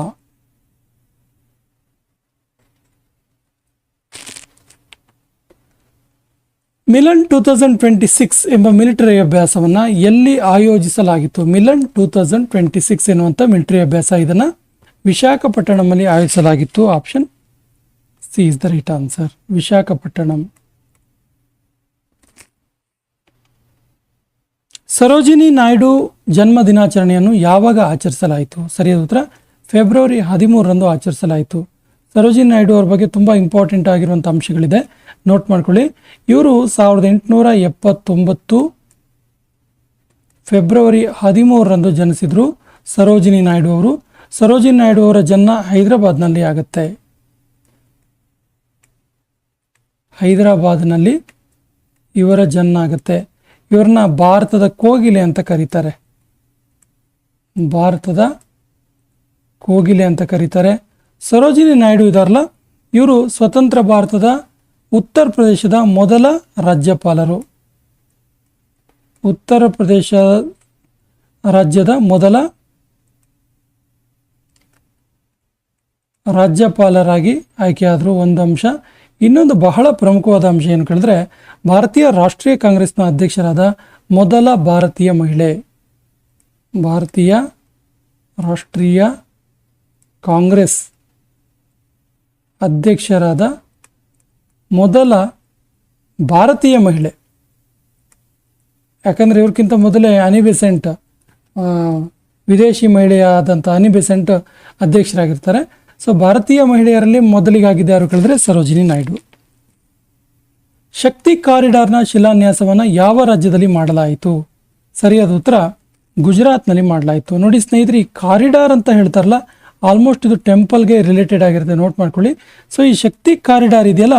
A: ಮಿಲನ್ 2026 ಎಂಬ ಮಿಲಿಟರಿ ಅಭ್ಯಾಸವನ್ನು ಎಲ್ಲಿ ಆಯೋಜಿಸಲಾಗಿತ್ತು? ಮಿಲನ್ 2026 ಎನ್ನುವಂಥ ಮಿಲಿಟರಿ ಅಭ್ಯಾಸ ಇದನ್ನು ವಿಶಾಖಪಟ್ಟಣಂನಲ್ಲಿ ಆಯೋಜಿಸಲಾಗಿತ್ತು. Option C is the right answer, Visakhapatnam. Sarojini Naidu ಜನ್ಮ ದಿನಾಚರಣೆಯನ್ನು ಯಾವಾಗ ಆಚರಿಸಲಾಯಿತು? ಸರಿಯಾದ ಉತ್ತರ ಫೆಬ್ರವರಿ 13ರಂದು ಆಚರಿಸಲಾಯಿತು. ಸರೋಜಿನಿ ನಾಯ್ಡು ಅವ್ರ ಬಗ್ಗೆ ತುಂಬ ಇಂಪಾರ್ಟೆಂಟ್ ಆಗಿರುವಂಥ ಅಂಶಗಳಿದೆ, ನೋಟ್ ಮಾಡ್ಕೊಳ್ಳಿ. ಇವರು 1879 ಫೆಬ್ರವರಿ 13ರಂದು ಜನಿಸಿದ್ರು ಸರೋಜಿನಿ ನಾಯ್ಡು ಅವರು. ಸರೋಜಿನಿ ನಾಯ್ಡು ಅವರ ಜನ್ಮ ಹೈದರಾಬಾದ್ನಲ್ಲಿ ಆಗುತ್ತೆ. ಹೈದರಾಬಾದ್ನಲ್ಲಿ ಇವರ ಜನ್ಮ ಆಗುತ್ತೆ. ಇವ್ರನ್ನ ಭಾರತದ ಕೋಗಿಲೆ ಅಂತ ಕರೀತಾರೆ. ಭಾರತದ ಕೋಗಿಲೆ ಅಂತ ಕರೀತಾರೆ. ಸರೋಜಿನಿ ನಾಯ್ಡು ಇದಾರಲ್ಲ, ಇವರು ಸ್ವತಂತ್ರ ಭಾರತದ ಉತ್ತರ ಪ್ರದೇಶದ ಮೊದಲ ರಾಜ್ಯಪಾಲರು. ಉತ್ತರ ಪ್ರದೇಶ ರಾಜ್ಯದ ಮೊದಲ ರಾಜ್ಯಪಾಲರಾಗಿ ಆಯ್ಕೆಯಾದರು. ಒಂದು ಅಂಶ. ಇನ್ನೊಂದು ಬಹಳ ಪ್ರಮುಖವಾದ ಅಂಶ ಏನು ಕೇಳಿದ್ರೆ, ಭಾರತೀಯ ರಾಷ್ಟ್ರೀಯ ಕಾಂಗ್ರೆಸ್ನ ಅಧ್ಯಕ್ಷರಾದ ಮೊದಲ ಭಾರತೀಯ ಮಹಿಳೆ. ಭಾರತೀಯ ರಾಷ್ಟ್ರೀಯ ಕಾಂಗ್ರೆಸ್ ಅಧ್ಯಕ್ಷರಾದ ಮೊದಲ ಭಾರತೀಯ ಮಹಿಳೆ. ಯಾಕಂದರೆ ಇವ್ರಿಗಿಂತ ಮೊದಲೇ ಅನಿ ಬೆಸೆಂಟ್, ವಿದೇಶಿ ಮಹಿಳೆಯಾದಂಥ ಅನಿ ಬೆಸೆಂಟ್ ಅಧ್ಯಕ್ಷರಾಗಿರ್ತಾರೆ. ಸೊ ಭಾರತೀಯ ಮಹಿಳೆಯರಲ್ಲಿ ಮೊದಲಿಗಾಗಿದೆ ಯಾರು ಕೇಳಿದ್ರೆ ಸರೋಜಿನಿ ನಾಯ್ಡು. ಶಕ್ತಿ ಕಾರಿಡಾರ್ನ ಶಿಲಾನ್ಯಾಸವನ್ನು ಯಾವ ರಾಜ್ಯದಲ್ಲಿ ಮಾಡಲಾಯಿತು? ಸರಿಯಾದ ಉತ್ತರ ಗುಜರಾತ್ನಲ್ಲಿ ಮಾಡಲಾಯಿತು. ನೋಡಿ ಸ್ನೇಹಿತರೆ, ಈ ಕಾರಿಡಾರ್ ಅಂತ ಹೇಳ್ತಾರಲ್ಲ, ಆಲ್ಮೋಸ್ಟ್ ಇದು ಟೆಂಪಲ್ಗೆ ರಿಲೇಟೆಡ್ ಆಗಿರುತ್ತೆ, ನೋಟ್ ಮಾಡ್ಕೊಳ್ಳಿ. ಸೊ ಈ ಶಕ್ತಿ ಕಾರಿಡಾರ್ ಇದೆಯಲ್ಲ,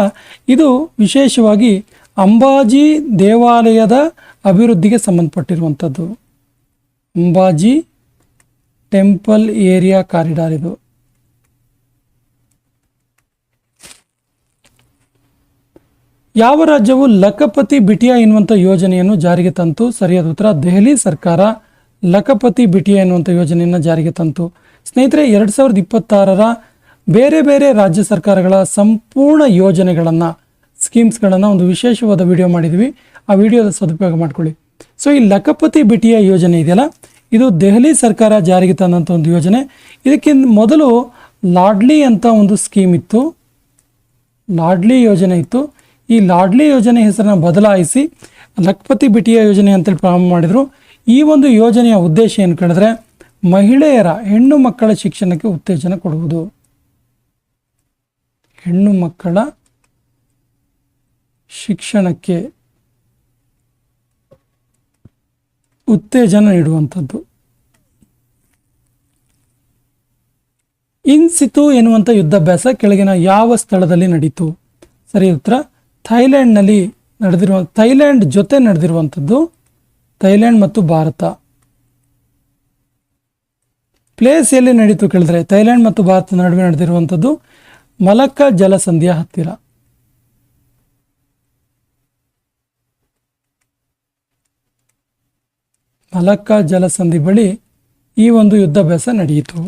A: ಇದು ವಿಶೇಷವಾಗಿ ಅಂಬಾಜಿ ದೇವಾಲಯದ ಅಭಿವೃದ್ಧಿಗೆ ಸಂಬಂಧಪಟ್ಟಿರುವಂಥದ್ದು. ಅಂಬಾಜಿ ಟೆಂಪಲ್ ಏರಿಯಾ ಕಾರಿಡಾರ್ ಇದು. ಯಾವ ರಾಜ್ಯವು ಲಖಪತಿ ಬಿಟಿಯಾ ಎನ್ನುವಂಥ ಯೋಜನೆಯನ್ನು ಜಾರಿಗೆ ತಂತು? ಸರಿಯಾದ ಉತ್ತರ ದೆಹಲಿ ಸರ್ಕಾರ ಲಖಪತಿ ಬಿಟಿಯಾ ಎನ್ನುವಂಥ ಯೋಜನೆಯನ್ನು ಜಾರಿಗೆ ತಂತು. ಸ್ನೇಹಿತರೆ, 2026ರ ಬೇರೆ ಬೇರೆ ರಾಜ್ಯ ಸರ್ಕಾರಗಳ ಸಂಪೂರ್ಣ ಯೋಜನೆಗಳನ್ನು, ಸ್ಕೀಮ್ಸ್ಗಳನ್ನು ಒಂದು ವಿಶೇಷವಾದ ವಿಡಿಯೋ ಮಾಡಿದ್ವಿ. ಆ ವಿಡಿಯೋದ ಸದುಪಯೋಗ ಮಾಡ್ಕೊಳ್ಳಿ. ಸೊ ಈ ಲಖಪತಿ ಬಿಟಿಯಾ ಯೋಜನೆ ಇದೆಯಲ್ಲ, ಇದು ದೆಹಲಿ ಸರ್ಕಾರ ಜಾರಿಗೆ ತಂದಂಥ ಒಂದು ಯೋಜನೆ. ಇದಕ್ಕಿಂತ ಮೊದಲು ಲಾಡ್ಲಿ ಅಂತ ಒಂದು ಸ್ಕೀಮ್ ಇತ್ತು, ಲಾಡ್ಲಿ ಯೋಜನೆ ಇತ್ತು. ಈ ಲಾಡ್ಲಿ ಯೋಜನೆ ಹೆಸರನ್ನು ಬದಲಾಯಿಸಿ ಲಖಪತಿ ಬಿಟಿಯಾ ಯೋಜನೆ ಅಂತೇಳಿ ಪ್ರಾರಂಭ ಮಾಡಿದರು. ಈ ಒಂದು ಯೋಜನೆಯ ಉದ್ದೇಶ ಏನು ಕೇಳಿದ್ರೆ, ಮಹಿಳೆಯರ ಹೆಣ್ಣು ಮಕ್ಕಳ ಶಿಕ್ಷಣಕ್ಕೆ ಉತ್ತೇಜನ ಕೊಡುವುದು. ಹೆಣ್ಣು ಮಕ್ಕಳ ಶಿಕ್ಷಣಕ್ಕೆ ಉತ್ತೇಜನ ನೀಡುವಂಥದ್ದು. ಇನ್ ಸಿತು ಎನ್ನುವಂಥ ಯುದ್ಧಾಭ್ಯಾಸ ಕೆಳಗಿನ ಯಾವ ಸ್ಥಳದಲ್ಲಿ ನಡೀತು? ಸರಿ ಉತ್ತರ ಥೈಲ್ಯಾಂಡ್ನಲ್ಲಿ ನಡೆದಿರುವ, ಥೈಲ್ಯಾಂಡ್ ಜೊತೆ ನಡೆದಿರುವಂಥದ್ದು. ಥೈಲ್ಯಾಂಡ್ ಮತ್ತು ಭಾರತ. ಪ್ಲೇಸ್ ಎಲ್ಲಿ ನಡೀತು ಕೇಳಿದ್ರೆ, ಥೈಲ್ಯಾಂಡ್ ಮತ್ತು ಭಾರತದ ನಡುವೆ ನಡೆದಿರುವಂಥದ್ದು ಮಲಕ್ಕಾ ಜಲಸಂಧಿಯ ಹತ್ತಿರ. ಮಲಕ್ಕಾ ಜಲಸಂಧಿ ಬಳಿ ಈ ಒಂದು ಯುದ್ಧಾಭ್ಯಾಸ ನಡೆಯಿತು.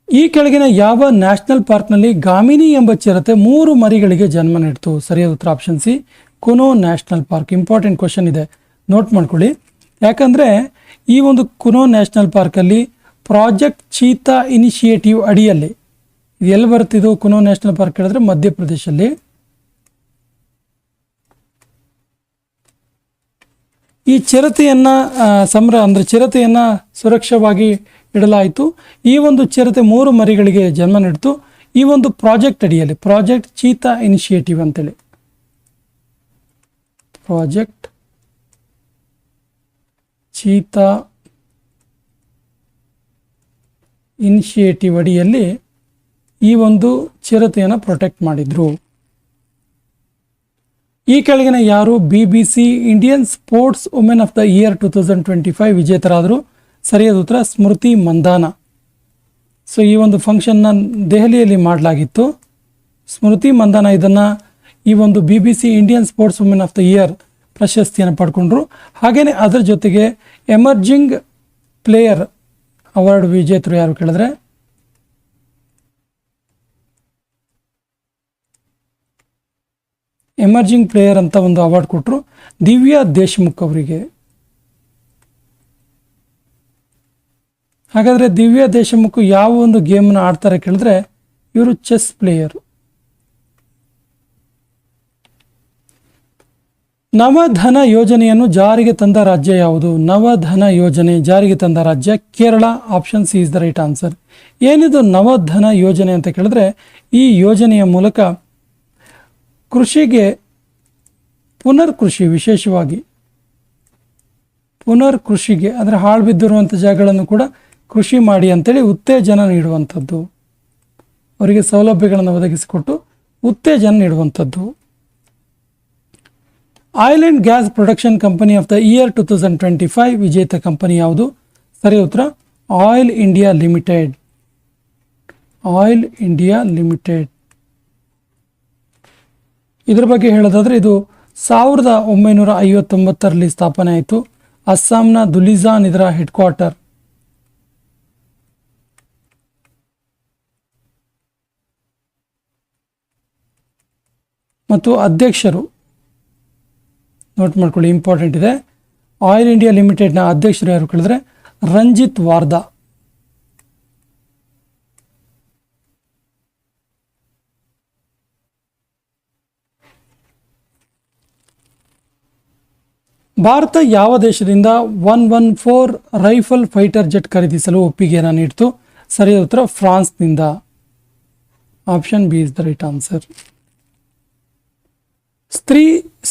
A: ಈ ಕೆಳಗಿನ ಯಾವ ನ್ಯಾಷನಲ್ ಪಾರ್ಕ್ನಲ್ಲಿ ಗಾಮಿನಿ ಎಂಬ ಚಿರತೆ 3 ಮರಿಗಳಿಗೆ ಜನ್ಮ ನೀಡಿತು? ಸರಿಯಾದ ಉತ್ತರ option C, Kuno national park. Important question ಇದೆ, ನೋಟ್ ಮಾಡ್ಕೊಳ್ಳಿ. ಯಾಕಂದರೆ ಈ ಒಂದು ಕುನೋ ನ್ಯಾಷನಲ್ ಪಾರ್ಕಲ್ಲಿ ಪ್ರಾಜೆಕ್ಟ್ ಚೀತಾ ಇನಿಷಿಯೇಟಿವ್ ಅಡಿಯಲ್ಲಿ, ಇದು ಎಲ್ಲಿ ಬರ್ತಿದ್ದು ಕುನೋ ನ್ಯಾಷನಲ್ ಪಾರ್ಕ್ ಹೇಳಿದ್ರೆ ಮಧ್ಯಪ್ರದೇಶಲ್ಲಿ. ಈ ಚಿರತೆಯನ್ನು ಚಿರತೆಯನ್ನು ಸುರಕ್ಷವಾಗಿ ಇಡಲಾಯಿತು. ಈ ಒಂದು ಚಿರತೆ 3 ಮರಿಗಳಿಗೆ ಜನ್ಮ ನೀಡಿತು. ಈ ಒಂದು ಪ್ರಾಜೆಕ್ಟ್ ಅಡಿಯಲ್ಲಿ, ಪ್ರಾಜೆಕ್ಟ್ ಚೀತಾ ಇನಿಷಿಯೇಟಿವ್ ಅಂತೇಳಿ, ಪ್ರಾಜೆಕ್ಟ್ ಚೀತಾ ಇನಿಷಿಯೇಟಿವ್ ಅಡಿಯಲ್ಲಿ ಈ ಒಂದು ಚಿರತೆಯನ್ನು ಪ್ರೊಟೆಕ್ಟ್ ಮಾಡಿದ್ರು. ಈ ಕೆಳಗಿನ ಯಾರು BBC Indian sports women of the year 2025 ವಿಜೇತರಾದರು? ಸರಿಯಾದ ಉತ್ತರ ಸ್ಮೃತಿ ಮಂದಾನ. ಸೊ ಈ ಒಂದು ಫಂಕ್ಷನ್ನ ದೆಹಲಿಯಲ್ಲಿ ಮಾಡಲಾಗಿತ್ತು. ಸ್ಮೃತಿ ಮಂದಾನ ಈ ಒಂದು BBC Indian sports women of the year ಪ್ರಶಸ್ತಿಯನ್ನು ಪಡ್ಕೊಂಡ್ರು. ಹಾಗೆಯೇ ಅದರ ಜೊತೆಗೆ ಎಮರ್ಜಿಂಗ್ ಪ್ಲೇಯರ್ ಅವಾರ್ಡ್ ವಿಜೇತರು ಯಾರು ಕೇಳಿದ್ರೆ ಎಮರ್ಜಿಂಗ್ ಪ್ಲೇಯರ್ ಅಂತ ಒಂದು ಅವಾರ್ಡ್ ಕೊಟ್ಟರು ದಿವ್ಯಾ ದೇಶ್ಮುಖ್ ಅವರಿಗೆ. ಹಾಗಾದರೆ ದಿವ್ಯಾ ದೇಶಮುಖ್ ಯಾವ ಒಂದು ಗೇಮ್ನ ಆಡ್ತಾರೆ ಕೇಳಿದ್ರೆ ಇವರು ಚೆಸ್ ಪ್ಲೇಯರು. ನವಧನ ಯೋಜನೆಯನ್ನು ಜಾರಿಗೆ ತಂದ ರಾಜ್ಯ ಯಾವುದು? ನವಧನ ಯೋಜನೆ ಜಾರಿಗೆ ತಂದ ರಾಜ್ಯ Kerala. Option C is the right answer. ಏನಿದು ನವಧನ ಯೋಜನೆ ಅಂತ ಕೇಳಿದ್ರೆ ಈ ಯೋಜನೆಯ ಮೂಲಕ ಕೃಷಿಗೆ ಪುನರ್ಕೃಷಿ, ವಿಶೇಷವಾಗಿ ಪುನರ್ಕೃಷಿಗೆ ಅಂದರೆ ಹಾಳು ಬಿದ್ದಿರುವಂಥ ಜಾಗಗಳನ್ನು ಕೂಡ ಕೃಷಿ ಮಾಡಿ ಅಂತೇಳಿ ಉತ್ತೇಜನ ನೀಡುವಂಥದ್ದು, ಅವರಿಗೆ ಸೌಲಭ್ಯಗಳನ್ನು ಒದಗಿಸಿಕೊಟ್ಟು ಉತ್ತೇಜನ ನೀಡುವಂಥದ್ದು. Oil and gas production company of the year 2025 ವಿಜೇತ ಕಂಪನಿ ಯಾವುದು? ಸರಿ ಉತ್ತರ Oil India Limited. Oil India Limited. ಇದ್ರ ಬಗ್ಗೆ ಹೇಳೋದಾದ್ರೆ ಇದು 1959ರಲ್ಲಿ ಸ್ಥಾಪನೆ ಆಯಿತು. ಅಸ್ಸಾಂನ ದುಲಿಜಾನ್ ಇದರ ಹೆಡ್ ಕ್ವಾರ್ಟರ್. ಮತ್ತು ಅಧ್ಯಕ್ಷರು ನೋಟ್ ಮಾಡ್ಕೊಳ್ಳಿ, ಇಂಪಾರ್ಟೆಂಟ್ ಇದೆ. ಆಯಿಲ್ ಇಂಡಿಯಾ ಲಿಮಿಟೆಡ್ನ ಅಧ್ಯಕ್ಷರು ಯಾರು ಕೇಳಿದ್ರೆ ರಂಜಿತ್ ವಾರ್ದಾ. ಭಾರತ ಯಾವ ದೇಶದಿಂದ 114 ರೈಫಲ್ ಫೈಟರ್ ಜೆಟ್ ಖರೀದಿಸಲು ಒಪ್ಪಿಗೆಯನ್ನು ನೀಡಿತು? ಸರಿಯಾದ ಉತ್ತರ ಫ್ರಾನ್ಸ್ನಿಂದ. Option B is the right answer.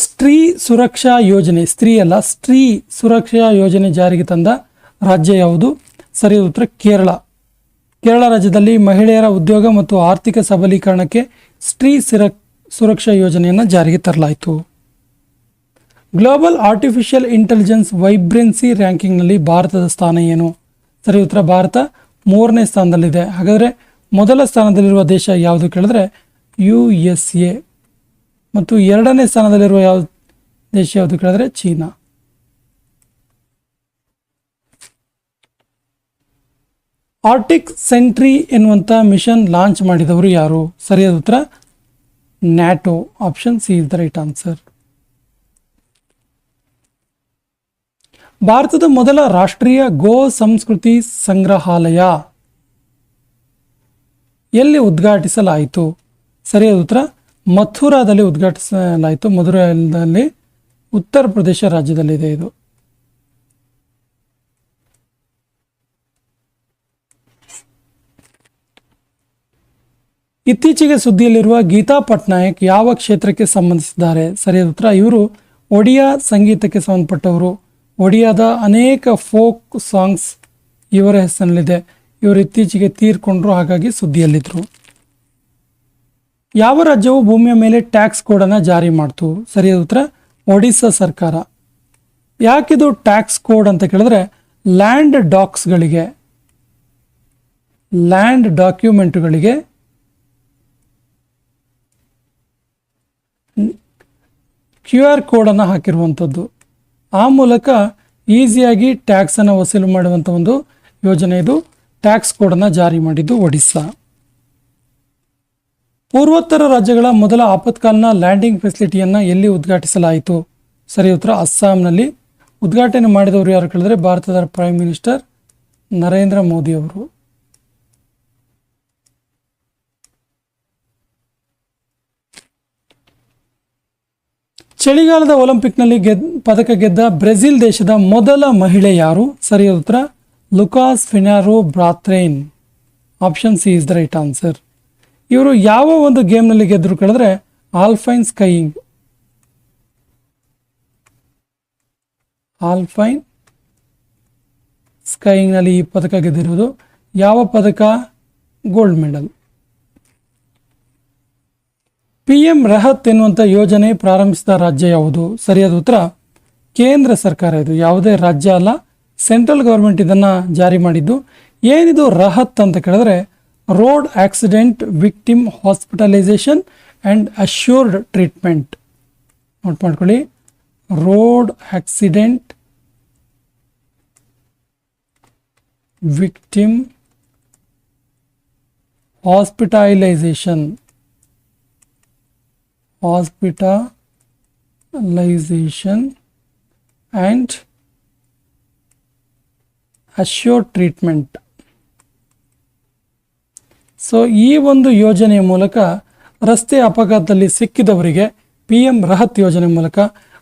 A: Stree Suraksha ಯೋಜನೆ, ಸ್ತ್ರೀ ಅಲ್ಲ ಸ್ತ್ರೀ ಸುರಕ್ಷಾ ಯೋಜನೆ ಜಾರಿಗೆ ತಂದ ರಾಜ್ಯ ಯಾವುದು? ಸರಿಯಾದ ಉತ್ತರ ಕೇರಳ. ಕೇರಳ ರಾಜ್ಯದಲ್ಲಿ ಮಹಿಳೆಯರ ಉದ್ಯೋಗ ಮತ್ತು ಆರ್ಥಿಕ ಸಬಲೀಕರಣಕ್ಕೆ ಸ್ತ್ರೀ ಸುರಕ್ಷಾ ಯೋಜನೆಯನ್ನು ಜಾರಿಗೆ ತರಲಾಯಿತು. ಗ್ಲೋಬಲ್ ಆರ್ಟಿಫಿಷಿಯಲ್ ಇಂಟೆಲಿಜೆನ್ಸ್ ವೈಬ್ರೆನ್ಸಿ ರ್ಯಾಂಕಿಂಗ್ನಲ್ಲಿ ಭಾರತದ ಸ್ಥಾನ ಏನು? ಸರಿ ಉತ್ತರ ಭಾರತ 3ನೇ ಸ್ಥಾನದಲ್ಲಿದೆ. ಹಾಗಾದರೆ ಮೊದಲ ಸ್ಥಾನದಲ್ಲಿರುವ ದೇಶ ಯಾವುದು ಕೇಳಿದ್ರೆ USA. ಮತ್ತು 2ನೇ ಸ್ಥಾನದಲ್ಲಿರುವ ಯಾವ ದೇಶ ಯಾವುದು ಕೇಳಿದ್ರೆ ಚೀನಾ. ಆರ್ಟಿಕ್ ಸೆಂಟ್ರಿ ಎನ್ನುವಂಥ ಮಿಷನ್ ಲಾಂಚ್ ಮಾಡಿದವರು ಯಾರು? ಸರಿಯಾದ ಉತ್ತರ NATO. Option C is the right answer. ಭಾರತದ ಮೊದಲ ರಾಷ್ಟ್ರೀಯ ಗೋ ಸಂಸ್ಕೃತಿ ಸಂಗ್ರಹಾಲಯ ಎಲ್ಲಿ ಉದ್ಘಾಟಿಸಲಾಯಿತು? ಸರಿಯಾದ ಉತ್ತರ ಮಥುರಾದಲ್ಲಿ ಉದ್ಘಾಟಿಸಲಾಯಿತು. ಮಥುರಾದಲ್ಲಿ ಉತ್ತರ ಪ್ರದೇಶ ರಾಜ್ಯದಲ್ಲಿದೆ ಇದು. ಇತ್ತೀಚೆಗೆ ಸುದ್ದಿಯಲ್ಲಿರುವ ಗೀತಾ ಪಟ್ನಾಯಕ್ ಯಾವ ಕ್ಷೇತ್ರಕ್ಕೆ ಸಂಬಂಧಿಸಿದ್ದಾರೆ? ಸರಿಯಾದ ಉತ್ತರ ಇವರು ಒಡಿಯಾ ಸಂಗೀತಕ್ಕೆ ಸಂಬಂಧಪಟ್ಟವರು. ಒಡಿಯಾದ ಅನೇಕ ಫೋಕ್ ಸಾಂಗ್ಸ್ ಇವರ ಹೆಸರಿನಲ್ಲಿದೆ. ಇವರು ಇತ್ತೀಚೆಗೆ ತೀರ್ಕೊಂಡ್ರು, ಹಾಗಾಗಿ ಸುದ್ದಿಯಲ್ಲಿದ್ದರು. ಯಾವ ರಾಜ್ಯವು ಭೂಮಿಯ ಮೇಲೆ ಟ್ಯಾಕ್ಸ್ ಕೋಡನ್ನು ಜಾರಿ ಮಾಡ್ತು? ಸರಿಯಾದ ಉತ್ತರ ಒಡಿಸ್ಸಾ ಸರ್ಕಾರ. ಯಾಕಿದು ಟ್ಯಾಕ್ಸ್ ಕೋಡ್ ಅಂತ ಕೇಳಿದ್ರೆ ಲ್ಯಾಂಡ್ ಡಾಕ್ಸ್ಗಳಿಗೆ, ಲ್ಯಾಂಡ್ ಡಾಕ್ಯುಮೆಂಟ್ಗಳಿಗೆ QR ಕೋಡನ್ನು ಹಾಕಿರುವಂಥದ್ದು. ಆ ಮೂಲಕ ಈಸಿಯಾಗಿ ಟ್ಯಾಕ್ಸನ್ನು ವಸೂಲು ಮಾಡುವಂಥ ಒಂದು ಯೋಜನೆ ಇದು. ಟ್ಯಾಕ್ಸ್ ಕೋಡನ್ನು ಜಾರಿ ಮಾಡಿದ್ದು ಒಡಿಸ್ಸಾ. ಪೂರ್ವೋತ್ತರ ರಾಜ್ಯಗಳ ಮೊದಲ ಆಪತ್ಕಾಲೀನ ಲ್ಯಾಂಡಿಂಗ್ ಫೆಸಿಲಿಟಿಯನ್ನು ಎಲ್ಲಿ ಉದ್ಘಾಟಿಸಲಾಯಿತು? ಸರಿ ಉತ್ತರ ಅಸ್ಸಾಂನಲ್ಲಿ. ಉದ್ಘಾಟನೆ ಮಾಡಿದವರು ಯಾರು ಕೇಳಿದ್ರೆ ಭಾರತದ ಪ್ರೈಮ್ ಮಿನಿಸ್ಟರ್ ನರೇಂದ್ರ ಮೋದಿ ಅವರು. ಚಳಿಗಾಲದ ಒಲಿಂಪಿಕ್ನಲ್ಲಿ ಪದಕ ಗೆದ್ದ ಬ್ರೆಜಿಲ್ ದೇಶದ ಮೊದಲ ಮಹಿಳೆ ಯಾರು? ಸರಿಯಾದ ಉತ್ತರ Lucas Pinheiro Braathen. Option C is the right answer. ಇವರು ಯಾವ ಒಂದು ಗೇಮ್ನಲ್ಲಿ ಗೆದ್ದರು ಕೇಳಿದ್ರೆ ಆಲ್ಪೈನ್ ಸ್ಕೈಯಿಂಗ್. ಆಲ್ಪೈನ್ ಸ್ಕೈಯಿಂಗ್ನಲ್ಲಿ ಈ ಪದಕ ಗೆದ್ದಿರೋದು. ಯಾವ ಪದಕ? Gold medal. PM ರಹತ್ ಎನ್ನುವಂಥ ಯೋಜನೆ ಪ್ರಾರಂಭಿಸಿದ ರಾಜ್ಯ ಯಾವುದು? ಸರಿಯಾದ ಉತ್ತರ ಕೇಂದ್ರ ಸರ್ಕಾರ. ಇದು ಯಾವುದೇ ರಾಜ್ಯ ಅಲ್ಲ, ಸೆಂಟ್ರಲ್ ಗೌರ್ಮೆಂಟ್ ಇದನ್ನು ಜಾರಿ ಮಾಡಿದ್ದು. ಏನಿದು ರಹತ್ ಅಂತ ಕೇಳಿದ್ರೆ road accident victim hospitalisation and assured treatment. Note ಮಾಡ್ಕೊಳ್ಳಿ, road accident victim hospitalisation and assured treatment. So ಈ ಒಂದು ಯೋಜನೆಯ ಮೂಲಕ ರಸ್ತೆ ಅಪಘಾತದಲ್ಲಿ ಸಿಕ್ಕಿದವರಿಗೆ PM ರಹತ್ ಯೋಜನೆ ಮೂಲಕ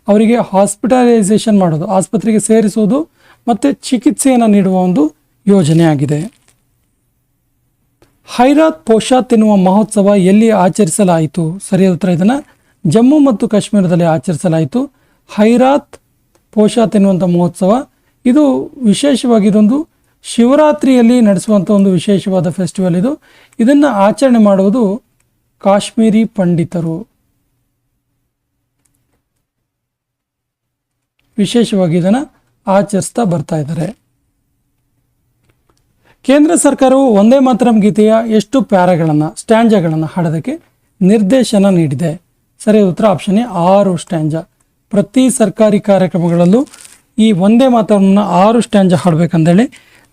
A: ಅವರಿಗೆ ಹಾಸ್ಪಿಟಲೈಸೇಷನ್ ಮಾಡೋದು, ಆಸ್ಪತ್ರೆಗೆ ಸೇರಿಸುವುದು ಮತ್ತು ಚಿಕಿತ್ಸೆಯನ್ನು ನೀಡುವ ಒಂದು ಯೋಜನೆ ಆಗಿದೆ. ಹೈರಾತ್ ಪೋಷಾತ್ ಎನ್ನುವ ಮಹೋತ್ಸವ ಎಲ್ಲಿ ಆಚರಿಸಲಾಯಿತು? ಸರಿಯಾದ ಉತ್ತರ ಇದನ್ನು ಜಮ್ಮು ಮತ್ತು ಕಾಶ್ಮೀರದಲ್ಲಿ ಆಚರಿಸಲಾಯಿತು. ಹೈರಾತ್ ಪೋಷಾತ್ ಎನ್ನುವಂಥ ಮಹೋತ್ಸವ ಇದು ವಿಶೇಷವಾಗಿ ಇದೊಂದು ಶಿವರಾತ್ರಿಯಲ್ಲಿ ನಡೆಸುವಂಥ ಒಂದು ವಿಶೇಷವಾದ ಫೆಸ್ಟಿವಲ್. ಇದನ್ನು ಆಚರಣೆ ಮಾಡುವುದು ಕಾಶ್ಮೀರಿ ಪಂಡಿತರು. ವಿಶೇಷವಾಗಿ ಇದನ್ನು ಆಚರಿಸ್ತಾ ಬರ್ತಾ ಇದ್ದಾರೆ. ಕೇಂದ್ರ ಸರ್ಕಾರವು ವಂದೇ ಮಾತರಂ ಗೀತೆಯ ಎಷ್ಟು ಪ್ಯಾರಾಗಳನ್ನು ಸ್ಟ್ಯಾಂಜಾಗಳನ್ನು ಹಾಡೋದಕ್ಕೆ ನಿರ್ದೇಶನ ನೀಡಿದೆ? ಸರಿಯಾದ ಉತ್ತರ ಆಪ್ಷನ್ ಎ 6 ಸ್ಟ್ಯಾಂಜಾ. ಪ್ರತಿ ಸರ್ಕಾರಿ ಕಾರ್ಯಕ್ರಮಗಳಲ್ಲೂ ಈ ವಂದೇ ಮಾತರಂನ 6 ಸ್ಟ್ಯಾಂಜಾ ಹಾಡಬೇಕಂದೇಳಿ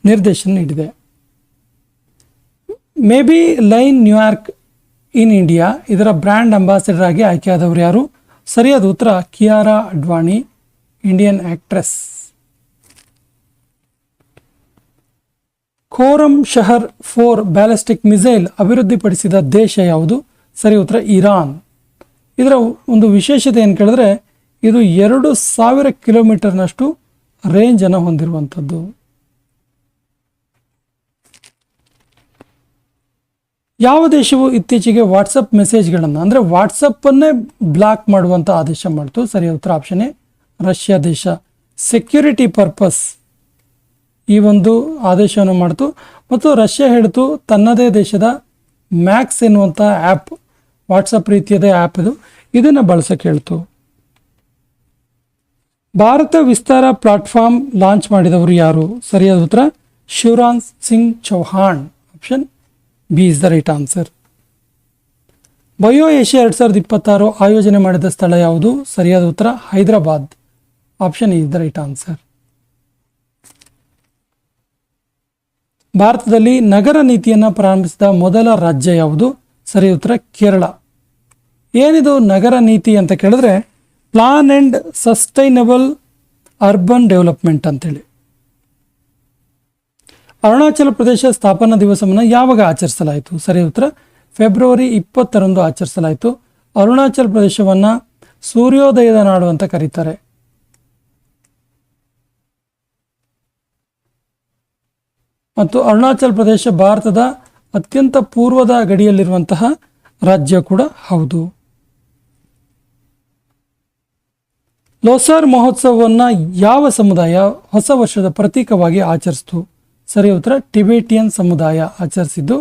A: ನಿರ್ದೇಶನ ನೀಡಿದೆ. Maybelline New York in India ಇದರ ಬ್ರ್ಯಾಂಡ್ ಅಂಬಾಸಿಡರ್ ಆಗಿ ಆಯ್ಕೆಯಾದವರು ಯಾರು? ಸರಿಯಾದ ಉತ್ತರ Kiara Advani, Indian actress. Khorramshahr 4 ballistic missile ಅಭಿವೃದ್ಧಿಪಡಿಸಿದ ದೇಶ ಯಾವುದು? ಸರಿ ಉತ್ತರ ಇರಾನ್. ಇದರ ಒಂದು ವಿಶೇಷತೆ ಏನು ಕೇಳಿದ್ರೆ ಇದು 2000 ಕಿಲೋಮೀಟರ್ನಷ್ಟು ರೇಂಜನ್ನು ಹೊಂದಿರುವಂಥದ್ದು. ಯಾವ ದೇಶವು ಇತ್ತೀಚೆಗೆ ವಾಟ್ಸಪ್ ಮೆಸೇಜ್ಗಳನ್ನು ಅಂದರೆ ವಾಟ್ಸಪ್ಪನ್ನೇ ಬ್ಲಾಕ್ ಮಾಡುವಂಥ ಆದೇಶ ಮಾಡ್ತು? ಸರಿಯಾದ ಉತ್ತರ ಆಪ್ಷನ್ ಎ ರಷ್ಯಾ ದೇಶ. ಸೆಕ್ಯೂರಿಟಿ ಪರ್ಪಸ್ ಈ ಒಂದು ಆದೇಶವನ್ನು ಮಾಡ್ತು ಮತ್ತು ರಷ್ಯಾ ಹೇಳ್ತು ತನ್ನದೇ ದೇಶದ ಮ್ಯಾಕ್ಸ್ ಎನ್ನುವಂಥ ಆ್ಯಪ್, ವಾಟ್ಸಪ್ ರೀತಿಯದ ಆ್ಯಪ್ ಇದನ್ನು ಬಳಸಕ್ಕೆ ಹೇಳ್ತು. ಭಾರತ ವಿಸ್ತಾರ ಪ್ಲಾಟ್ಫಾರ್ಮ್ ಲಾಂಚ್ ಮಾಡಿದವರು ಯಾರು? ಸರಿಯಾದ ಉತ್ತರ Shivraj Singh Chouhan. Option B is the right answer. Bio Asia 2026 ಆಯೋಜನೆ ಮಾಡಿದ ಸ್ಥಳ ಯಾವುದು? ಸರಿಯಾದ ಉತ್ತರ Hyderabad. Option is the right answer. ಭಾರತದಲ್ಲಿ ನಗರ ನೀತಿಯನ್ನು ಪ್ರಾರಂಭಿಸಿದ ಮೊದಲ ರಾಜ್ಯ ಯಾವುದು? ಸರಿ ಉತ್ತರ ಕೇರಳ. ಏನಿದು ನಗರ ನೀತಿ ಅಂತ ಕೇಳಿದ್ರೆ plan and sustainable urban development ಅಂತೇಳಿ. ಅರುಣಾಚಲ ಪ್ರದೇಶ ಸ್ಥಾಪನಾ ದಿವಸವನ್ನು ಯಾವಾಗ ಆಚರಿಸಲಾಯಿತು? ಸರಿ ಉತ್ತರ ಫೆಬ್ರವರಿ 20ರಂದು ಆಚರಿಸಲಾಯಿತು. ಅರುಣಾಚಲ ಪ್ರದೇಶವನ್ನು ಸೂರ್ಯೋದಯದ ನಾಡು ಅಂತ ಕರೀತಾರೆ. ಮತ್ತು ಅರುಣಾಚಲ ಪ್ರದೇಶ ಭಾರತದ ಅತ್ಯಂತ ಪೂರ್ವದ ಗಡಿಯಲ್ಲಿರುವಂತಹ ರಾಜ್ಯ ಕೂಡ ಹೌದು. ಲೋಸಾರ್ ಮಹೋತ್ಸವವನ್ನು ಯಾವ ಸಮುದಾಯ ಹೊಸ ವರ್ಷದ ಪ್ರತೀಕವಾಗಿ ಆಚರಿಸಿತು? ಸರಿ ಉತ್ತರ ಟಿಬೇಟಿಯನ್ ಸಮುದಾಯ ಆಚರಿಸಿದ್ದು.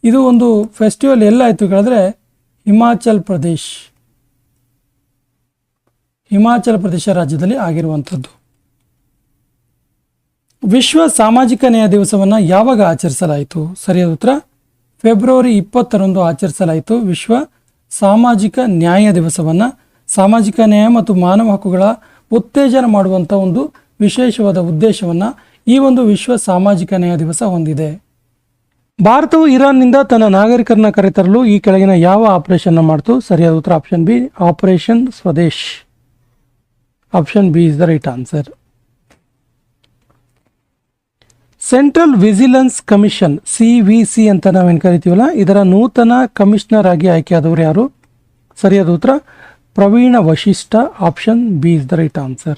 A: ಇದು ಒಂದು ಫೆಸ್ಟಿವಲ್ ಎಲ್ಲಾಯಿತು ಹೇಳಿದ್ರೆ ಹಿಮಾಚಲ ಪ್ರದೇಶ ರಾಜ್ಯದಲ್ಲಿ ಆಗಿರುವಂಥದ್ದು. ವಿಶ್ವ ಸಾಮಾಜಿಕ ನ್ಯಾಯ ದಿವಸವನ್ನು ಯಾವಾಗ ಆಚರಿಸಲಾಯಿತು? ಸರಿಯಾದ ಉತ್ತರ ಫೆಬ್ರವರಿ 20ರಂದು ಆಚರಿಸಲಾಯಿತು. ವಿಶ್ವ ಸಾಮಾಜಿಕ ನ್ಯಾಯ ದಿವಸವನ್ನು ಸಾಮಾಜಿಕ ನ್ಯಾಯ ಮತ್ತು ಮಾನವ ಹಕ್ಕುಗಳ ಉತ್ತೇಜನ ಮಾಡುವಂಥ ಒಂದು ವಿಶೇಷವಾದ ಉದ್ದೇಶವನ್ನು ಈ ಒಂದು ವಿಶ್ವ ಸಾಮಾಜಿಕ ನ್ಯಾಯ ದಿವಸ ಹೊಂದಿದೆ. ಭಾರತವು ಇರಾನ್ನಿಂದ ತನ್ನ ನಾಗರಿಕರನ್ನ ಕರೆತರಲು ಈ ಕೆಳಗಿನ ಯಾವ ಆಪರೇಷನ್ ಮಾಡ್ತು? ಸರಿಯಾದ ಉತ್ತರ option B operation Swadesh. Option B is the right answer. Central vigilance commission CVC ಅಂತ ನಾವೇನು ಕರಿತೀವಲ್ಲ ಇದರ ನೂತನ ಕಮಿಷನರ್ ಆಗಿ ಆಯ್ಕೆಯಾದವರು ಯಾರು? ಸರಿಯಾದ ಉತ್ತರ Praveen Vashisht. Option B is the right answer.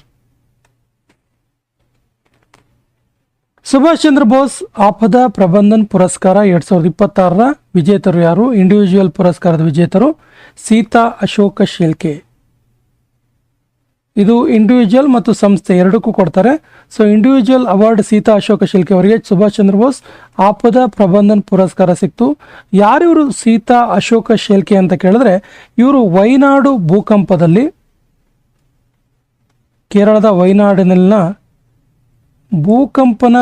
A: Subhash Chandra Bose Aapda Prabandhan Puraskar 2026ರ ವಿಜೇತರು ಯಾರು? ಇಂಡಿವಿಜುವಲ್ ಪುರಸ್ಕಾರದ ವಿಜೇತರು ಸೀತಾ ಅಶೋಕ ಶೇಲ್ಕೆ. ಇದು ಇಂಡಿವಿಜುವಲ್ ಮತ್ತು ಸಂಸ್ಥೆ ಎರಡಕ್ಕೂ ಕೊಡ್ತಾರೆ. So individual award Sita Ashok Shilke ಅವರಿಗೆ, ಸುಭಾಷ್ ಚಂದ್ರ ಬೋಸ್ ಆಪದ ಪ್ರಬಂಧನ್ ಪುರಸ್ಕಾರ ಸಿಕ್ತು. ಯಾರಿವರು ಸೀತಾ ಅಶೋಕ ಶೇಲ್ಕೆ ಅಂತ ಕೇಳಿದ್ರೆ ಇವರು ವೈನಾಡು ಭೂಕಂಪದಲ್ಲಿ ಕೇರಳದ ವೈನಾಡಿನಲ್ಲಿನ ಭೂಕಂಪನ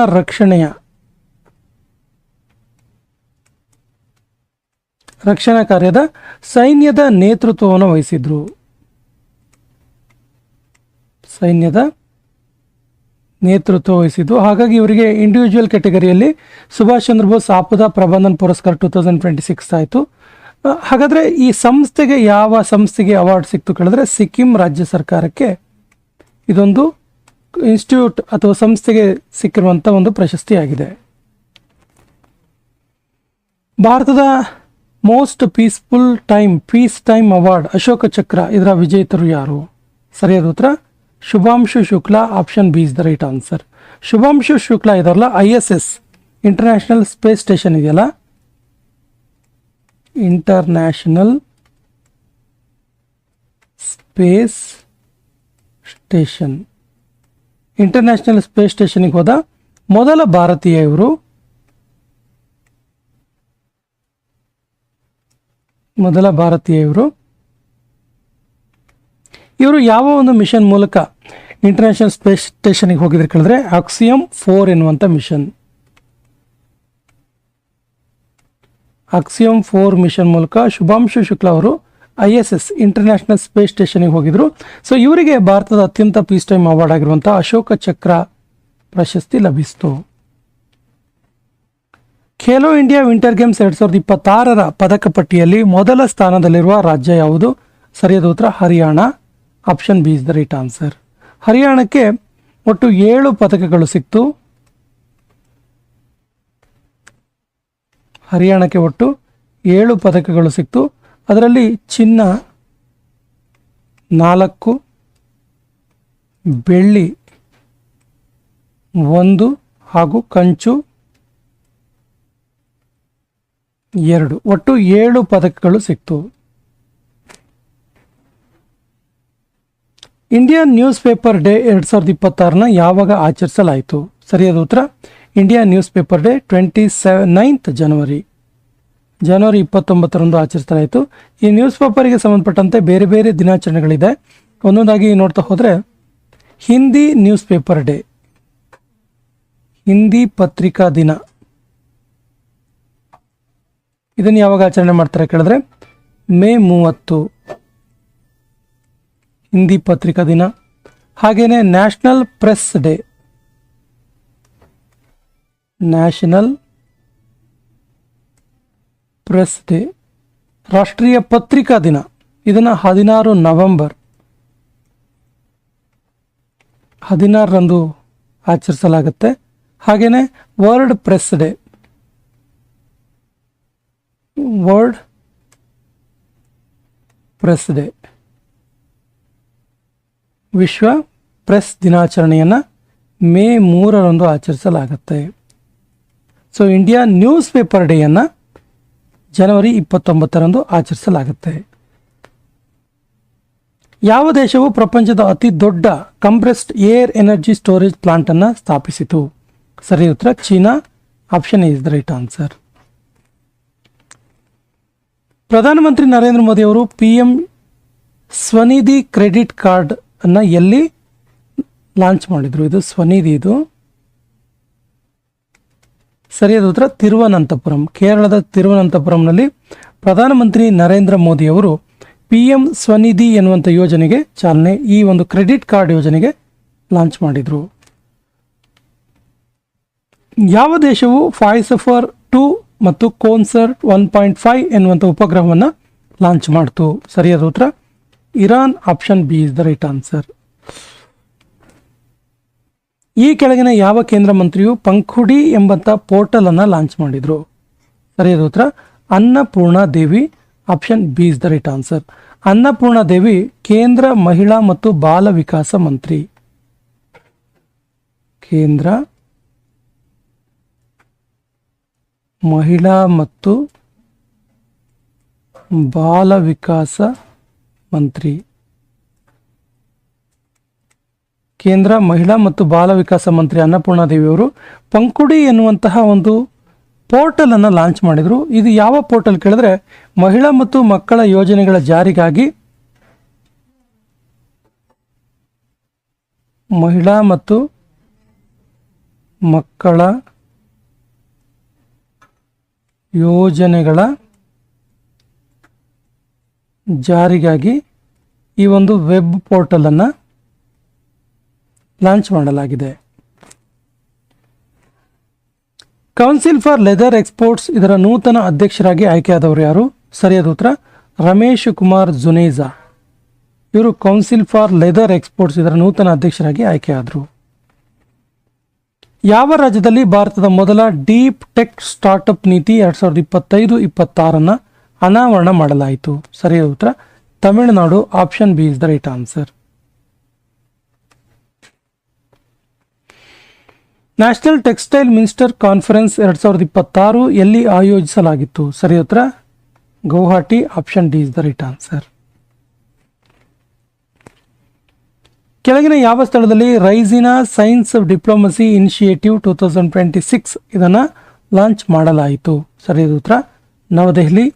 A: ರಕ್ಷಣಾ ಕಾರ್ಯದ ಸೈನ್ಯದ ನೇತೃತ್ವವನ್ನು ವಹಿಸಿದ್ರು. ಹಾಗಾಗಿ ಇವರಿಗೆ ಇಂಡಿವಿಜುವಲ್ ಕ್ಯಾಟಗರಿಯಲ್ಲಿ ಸುಭಾಷ್ ಚಂದ್ರ ಬೋಸ್ ಆಪದಾ ಪ್ರಬಂಧನ್ ಪುರಸ್ಕಾರ 2026 ಆಯಿತು. ಹಾಗಾದರೆ ಈ ಸಂಸ್ಥೆಗೆ ಯಾವ ಸಂಸ್ಥೆಗೆ ಅವಾರ್ಡ್ ಸಿಕ್ತು ಕೇಳಿದ್ರೆ ಸಿಕ್ಕಿಂ ರಾಜ್ಯ ಸರ್ಕಾರಕ್ಕೆ ಇದೊಂದು ಇನ್ಸ್ಟಿಟ್ಯೂಟ್ ಅಥವಾ ಸಂಸ್ಥೆಗೆ ಸಿಕ್ಕಿರುವಂಥ ಒಂದು ಪ್ರಶಸ್ತಿಯಾಗಿದೆ. ಭಾರತದ most peacetime award Ashoka Chakra ಇದರ ವಿಜೇತರು ಯಾರು? ಸರಿಯಾದ ಉತ್ತರ Shubhanshu Shukla. Option B is the right answer. Shubhanshu Shukla ಇದರಲ್ಲ ISS ಇಂಟರ್ನ್ಯಾಷನಲ್ ಸ್ಪೇಸ್ ಸ್ಟೇಷನ್ ಇದೆಯಲ್ಲ, ಇಂಟರ್ನ್ಯಾಷನಲ್ ಸ್ಪೇಸ್ ಸ್ಟೇಷನ್ಗೆ ಹೋದ ಮೊದಲ ಭಾರತೀಯ ಇವರು. ಇವರು ಯಾವ ಒಂದು ಮಿಷನ್ ಮೂಲಕ ಇಂಟರ್ನ್ಯಾಷನಲ್ ಸ್ಪೇಸ್ ಸ್ಟೇಷನ್ಗೆ ಹೋಗಿದ್ರೆ ಕೇಳಿದ್ರೆ ಆಕ್ಸಿಯಂ 4 ಎನ್ನುವಂಥ ಮಿಷನ್. ಆಕ್ಸಿಯಂ 4 ಮಿಷನ್ ಮೂಲಕ ಶುಭಾಂಶು ಶುಕ್ಲಾ ಅವರು ISS ಇಂಟರ್ನ್ಯಾಷನಲ್ ಸ್ಪೇಸ್ ಸ್ಟೇಷನ್ಗೆ ಹೋಗಿದ್ರು. ಸೊ ಇವರಿಗೆ ಭಾರತದ ಅತ್ಯಂತ ಪೀಸ್ ಟೈಮ್ ಅವಾರ್ಡ್ ಆಗಿರುವಂಥ ಅಶೋಕ ಚಕ್ರ ಪ್ರಶಸ್ತಿ ಲಭಿಸಿತು. ಖೇಲೋ ಇಂಡಿಯಾ ವಿಂಟರ್ ಗೇಮ್ಸ್ 2026 ಪದಕ ಪಟ್ಟಿಯಲ್ಲಿ ಮೊದಲ ಸ್ಥಾನದಲ್ಲಿರುವ ರಾಜ್ಯ ಯಾವುದು? ಸರಿಯಾದ ಉತ್ತರ Haryana. Option B is the right answer. ಹರಿಯಾಣಕ್ಕೆ ಒಟ್ಟು 7 ಪದಕಗಳು ಸಿಕ್ತು. ಅದರಲ್ಲಿ ಚಿನ್ನ 4, ಬೆಳ್ಳಿ 1 ಹಾಗೂ ಕಂಚು 2, ಒಟ್ಟು 7 ಪದಕಗಳು ಸಿಕ್ತು. ಇಂಡಿಯನ್ ನ್ಯೂಸ್ ಪೇಪರ್ ಡೇ 2026 ಯಾವಾಗ ಆಚರಿಸಲಾಯಿತು? ಸರಿಯಾದ ಉತ್ತರ Indian news paper day 29th ಜನವರಿ 29ರಂದು ಆಚರಿಸಲಾಯಿತು. ಈ ನ್ಯೂಸ್ ಪೇಪರಿಗೆ ಸಂಬಂಧಪಟ್ಟಂತೆ ಬೇರೆ ಬೇರೆ ದಿನಾಚರಣೆಗಳಿದೆ. ಒಂದೊಂದಾಗಿ ನೋಡ್ತಾ ಹೋದರೆ Hindi news paper day, Hindi ಪತ್ರಿಕಾ ದಿನ, ಇದನ್ನು ಯಾವಾಗ ಆಚರಣೆ ಮಾಡ್ತಾರೆ ಕೇಳಿದ್ರೆ ಮೇ 30 ಹಿಂದಿ ಪತ್ರಿಕಾ ದಿನ. ಹಾಗೇನೆ ನ್ಯಾಷನಲ್ ಪ್ರೆಸ್ ಡೇ, ರಾಷ್ಟ್ರೀಯ ಪತ್ರಿಕಾ ದಿನ, ಇದನ್ನು 16 ನವೆಂಬರ್ 16ರಂದು ಆಚರಿಸಲಾಗುತ್ತೆ. ಹಾಗೇನೆ ವರ್ಲ್ಡ್ ಪ್ರೆಸ್ ಡೇ, ವಿಶ್ವ ಪ್ರೆಸ್ ದಿನಾಚರಣೆಯನ್ನು ಮೇ 3ರಂದು ಆಚರಿಸಲಾಗುತ್ತೆ. ಸೊ ಇಂಡಿಯಾ ನ್ಯೂಸ್ ಪೇಪರ್ ಡೇಯನ್ನು ಜನವರಿ 29ರಂದು ಆಚರಿಸಲಾಗುತ್ತೆ. ಯಾವ ದೇಶವು ಪ್ರಪಂಚದ ಅತಿ ದೊಡ್ಡ compressed air energy storage plant ಅನ್ನು ಸ್ಥಾಪಿಸಿತು? ಸರಿ ಉತ್ತರ China. Option is the right answer. ಪ್ರಧಾನಮಂತ್ರಿ ನರೇಂದ್ರ ಮೋದಿ ಅವರು PM ಸ್ವನಿಧಿ ಕ್ರೆಡಿಟ್ ಕಾರ್ಡ್ ಅನ್ನು ಎಲ್ಲಿ ಲಾಂಚ್ ಮಾಡಿದ್ರು? ಇದು ಸ್ವನಿಧಿ, ಇದು ಸರಿಯಾದ ಉತ್ತರ ತಿರುವನಂತಪುರಂ. ಕೇರಳದ ತಿರುವನಂತಪುರಂನಲ್ಲಿ ಪ್ರಧಾನಮಂತ್ರಿ ನರೇಂದ್ರ ಮೋದಿ ಅವರು PM ಸ್ವನಿಧಿ ಎನ್ನುವಂಥ ಯೋಜನೆಗೆ ಚಾಲನೆ, ಈ ಒಂದು ಕ್ರೆಡಿಟ್ ಕಾರ್ಡ್ ಯೋಜನೆಗೆ ಲಾಂಚ್ ಮಾಡಿದರು. ಯಾವ ದೇಶವು ಫಾಯ್ಸಫರ್ 2 ಮತ್ತು ಕೋನ್ಸರ್ 1.5 ಎನ್ನುವಂಥ ಉಪಗ್ರಹವನ್ನು ಲಾಂಚ್ ಮಾಡಿತು? ಸರಿಯಾದ ಉತ್ತರ Iran. Option B is the right answer. ಈ ಕೆಳಗಿನ ಯಾವ ಕೇಂದ್ರ ಮಂತ್ರಿಯು ಪಂಖುಡಿ ಎಂಬಂಥ ಪೋರ್ಟಲ್ ಅನ್ನು ಲಾಂಚ್ ಮಾಡಿದ್ರು? ಸರಿಯಾದ ಉತ್ತರ Annapurna Devi. Option B is the right answer. Annapurna Devi ಕೇಂದ್ರ ಮಹಿಳಾ ಮತ್ತು ಬಾಲ ವಿಕಾಸ ಮಂತ್ರಿ. ಕೇಂದ್ರ ಮಹಿಳಾ ಮತ್ತು ಬಾಲ ವಿಕಾಸ ಮಂತ್ರಿ. ಕೇಂದ್ರ ಮಹಿಳಾ ಮತ್ತು ಬಾಲ ವಿಕಾಸ ಮಂತ್ರಿ ಅನ್ನಪೂರ್ಣ ದೇವಿಯವರು ಪಂಖುಡಿ ಎನ್ನುವಂತಹ ಒಂದು ಪೋರ್ಟಲ್ ಅನ್ನು ಲಾಂಚ್ ಮಾಡಿದರು. ಇದು ಯಾವ ಪೋರ್ಟಲ್ ಕೇಳಿದ್ರೆ ಮಹಿಳಾ ಮತ್ತು ಮಕ್ಕಳ ಯೋಜನೆಗಳ ಜಾರಿಗಾಗಿ ಮಹಿಳಾ ಮತ್ತು ಮಕ್ಕಳ ಯೋಜನೆಗಳ ಜಾರಿಗಾಗಿ ಈ ಒಂದು ವೆಬ್ ಪೋರ್ಟಲನ್ನು ಲಾಂಚ್ ಮಾಡಲಾಗಿದೆ. ಕೌನ್ಸಿಲ್ ಫಾರ್ ಲೆದರ್ ಎಕ್ಸ್ಪೋರ್ಟ್ಸ್ ಇದರ ನೂತನ ಅಧ್ಯಕ್ಷರಾಗಿ ಆಯ್ಕೆಯಾದವರು ಯಾರು? ಸರಿಯಾದ ಉತ್ತರ ರಮೇಶ್ ಕುಮಾರ್ ಜುನೇಜಾ. ಇವರು ಕೌನ್ಸಿಲ್ ಫಾರ್ ಲೆದರ್ ಎಕ್ಸ್ಪೋರ್ಟ್ಸ್ ಇದರ ನೂತನ ಅಧ್ಯಕ್ಷರಾಗಿ ಆಯ್ಕೆಯಾದರು. ಯಾವ ರಾಜ್ಯದಲ್ಲಿ ಭಾರತದ ಮೊದಲ ಡೀಪ್ ಟೆಕ್ ಸ್ಟಾರ್ಟ್ಅಪ್ ನೀತಿ 2025-26 ಅನಾವರಣ ಮಾಡಲಾಯಿತು? ಸರಿಯಾದ ಉತ್ತರ Tamil Nadu. Option B is the right answer. National textile minister conference 2026 ಎಲ್ಲಿ ಆಯೋಜಿಸಲಾಗಿತ್ತು? ಸರಿಯಾದ ಉತ್ತರ Guwahati. Option D is the right answer. ಕೆಳಗಿನ ಯಾವ ಸ್ಥಳದಲ್ಲಿ ರೈಸಿನಾ ಸೈನ್ಸ್ ಡಿಪ್ಲೊಮಸಿ ಇನಿಷಿಯೇಟಿವ್ 2026 ಇದನ್ನು ಲಾಂಚ್ ಮಾಡಲಾಯಿತು? ಸರಿಯಾದ ಉತ್ತರ New Delhi.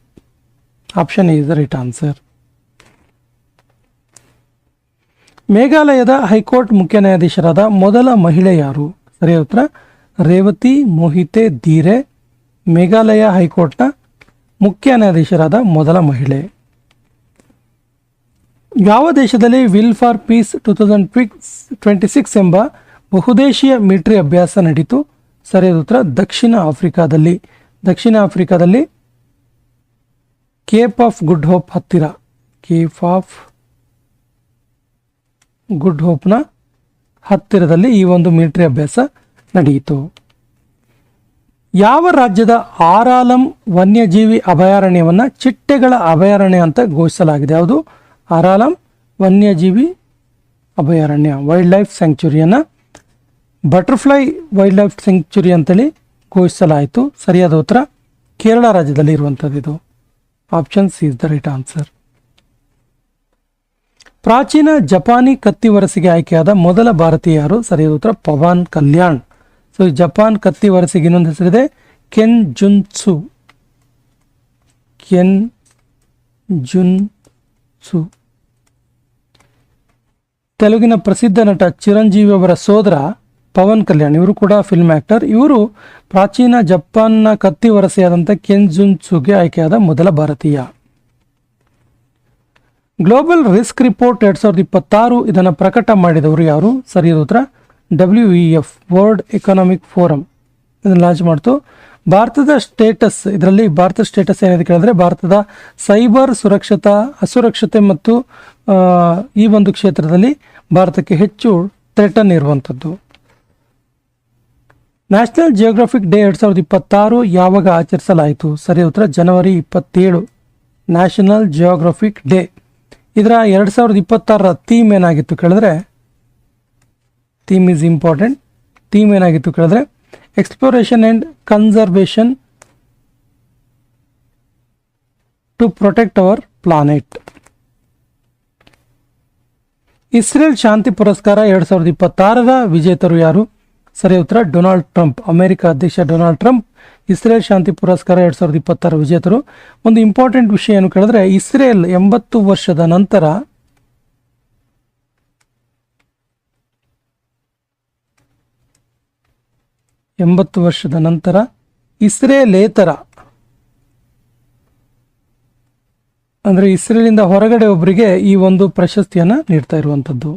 A: Option A is the right answer. ಮೇಘಾಲಯದ ಹೈಕೋರ್ಟ್ ಮುಖ್ಯ ನ್ಯಾಯಾಧೀಶರಾದ ಮೊದಲ ಮಹಿಳೆ ಯಾರು? ಸರಿಯಾದ ಉತ್ತರ ರೇವತಿ ಮೋಹಿತೆ ಧೀರೆ. ಮೇಘಾಲಯ ಹೈಕೋರ್ಟ್ನ ಮುಖ್ಯ ನ್ಯಾಯಾಧೀಶರಾದ ಮೊದಲ ಮಹಿಳೆ. ಯಾವ ದೇಶದಲ್ಲಿ ವಿಲ್ ಫಾರ್ ಪೀಸ್ 2026 ಎಂಬ ಬಹುದೇಶೀಯ ಮಿಲಿಟರಿ ಅಭ್ಯಾಸ ನಡೀತು? ಸರಿಯಾದ ಉತ್ತರ ದಕ್ಷಿಣ ಆಫ್ರಿಕಾದಲ್ಲಿ. ದಕ್ಷಿಣ ಆಫ್ರಿಕಾದಲ್ಲಿ ಕೇಪ್ ಆಫ್ ಗುಡ್ ಹೋಪ್ ಹತ್ತಿರ, ಕೇಪ್ ಆಫ್ ಗುಡ್ ಹೋಪ್ನ ಹತ್ತಿರದಲ್ಲಿ ಈ ಒಂದು ಮಿಲಿಟರಿ ಅಭ್ಯಾಸ ನಡೆಯಿತು. ಯಾವ ರಾಜ್ಯದ ಆರಾಲಂ ವನ್ಯಜೀವಿ ಅಭಯಾರಣ್ಯವನ್ನು ಚಿಟ್ಟೆಗಳ ಅಭಯಾರಣ್ಯ ಅಂತ ಘೋಷಿಸಲಾಗಿದೆ? ಯಾವುದು? ಆರಾಲಂ ವನ್ಯಜೀವಿ ಅಭಯಾರಣ್ಯ, ವೈಲ್ಡ್ ಲೈಫ್ ಸ್ಯಾಂಕ್ಚುರಿಯನ್ನು ಬಟರ್ಫ್ಲೈ ವೈಲ್ಡ್ ಲೈಫ್ ಸ್ಯಾಂಕ್ಚುರಿ ಅಂತೇಳಿ ಘೋಷಿಸಲಾಯಿತು. ಸರಿಯಾದ ಉತ್ತರ ಕೇರಳ ರಾಜ್ಯದಲ್ಲಿ ಇರುವಂಥದ್ದು ಇದು. Option C is the right answer. ಪ್ರಾಚೀನ ಜಪಾನಿ ಕತ್ತಿವರಸೆಗೆ ಆಯ್ಕೆಯಾದ ಮೊದಲ ಭಾರತೀಯ ಯಾರು? ಸರಿಯಾದ ಉತ್ತರ ಪವನ್ ಕಲ್ಯಾಣ್. ಸೊ ಜಪಾನ್ ಕತ್ತಿವರಸೆಗೆ ಇನ್ನೊಂದು ಹೆಸರಿದೆ ಕೆನ್ ಜುನ್ಸು. ಕೆನ್ ಜುನ್ಸು. ತೆಲುಗಿನ ಪ್ರಸಿದ್ಧ ನಟ ಚಿರಂಜೀವಿ ಅವರ ಸೋದರ ಪವನ್ ಕಲ್ಯಾಣ್, ಇವರು ಕೂಡ ಫಿಲ್ಮ್ ಆಕ್ಟರ್. ಇವರು ಪ್ರಾಚೀನ ಜಪಾನ್ನ ಕತ್ತಿವರಸೆಯಾದಂಥ ಕೆನ್ಜುನ್ಸುಗೆ ಆಯ್ಕೆಯಾದ ಮೊದಲ ಭಾರತೀಯ. ಗ್ಲೋಬಲ್ ರಿಸ್ಕ್ ರಿಪೋರ್ಟ್ 2026 ಇದನ್ನು ಪ್ರಕಟ ಮಾಡಿದವರು ಯಾರು? ಸರಿಯಾದ ಉತ್ತರ WEF, ವರ್ಲ್ಡ್ ಎಕನಾಮಿಕ್ ಫೋರಮ್ ಇದನ್ನು ಲಾಂಚ್ ಮಾಡ್ತು. ಭಾರತದ ಸ್ಟೇಟಸ್, ಇದರಲ್ಲಿ ಭಾರತದ ಸ್ಟೇಟಸ್ ಏನಿದೆ ಕೇಳಿದ್ರೆ ಭಾರತದ ಸೈಬರ್ ಅಸುರಕ್ಷತೆ ಮತ್ತು ಈ ಒಂದು ಕ್ಷೇತ್ರದಲ್ಲಿ ಭಾರತಕ್ಕೆ ಹೆಚ್ಚು ಥ್ರೆಟನ್ ಇರುವಂಥದ್ದು. ನ್ಯಾಷನಲ್ ಜಿಯೋಗ್ರಫಿಕ್ ಡೇ 2026 ಯಾವಾಗ ಆಚರಿಸಲಾಯಿತು? ಸರಿಯಾದ ಉತ್ತರ ಜನವರಿ 27. National geographic day. ಇದರ 2026 ಥೀಮ್ ಏನಾಗಿತ್ತು ಕೇಳಿದ್ರೆ, ಥೀಮ್ ಈಸ್ ಇಂಪಾರ್ಟೆಂಟ್. ಥೀಮ್ ಏನಾಗಿತ್ತು ಕೇಳಿದ್ರೆ exploration and conservation to protect our planet. Israel ಶಾಂತಿ ಪುರಸ್ಕಾರ 2026 ವಿಜೇತರು ಯಾರು? ಸರಿಯಾದ ಉತ್ತರ ಡೊನಾಲ್ಡ್ ಟ್ರಂಪ್. ಅಮೆರಿಕ ಅಧ್ಯಕ್ಷ ಡೊನಾಲ್ಡ್ ಟ್ರಂಪ್ ಇಸ್ರೇಲ್ ಶಾಂತಿ ಪುರಸ್ಕಾರ 2026 ವಿಜೇತರು. ಒಂದು ಇಂಪಾರ್ಟೆಂಟ್ ವಿಷಯ ಏನು ಕೇಳಿದ್ರೆ, ಇಸ್ರೇಲ್ 80 ವರ್ಷದ ನಂತರ ಇಸ್ರೇಲೇತರ ಅಂದರೆ ಇಸ್ರೇಲಿಂದ ಹೊರಗಡೆ ಒಬ್ಬರಿಗೆ ಈ ಒಂದು ಪ್ರಶಸ್ತಿಯನ್ನು ನೀಡ್ತಾ ಇರುವಂಥದ್ದು.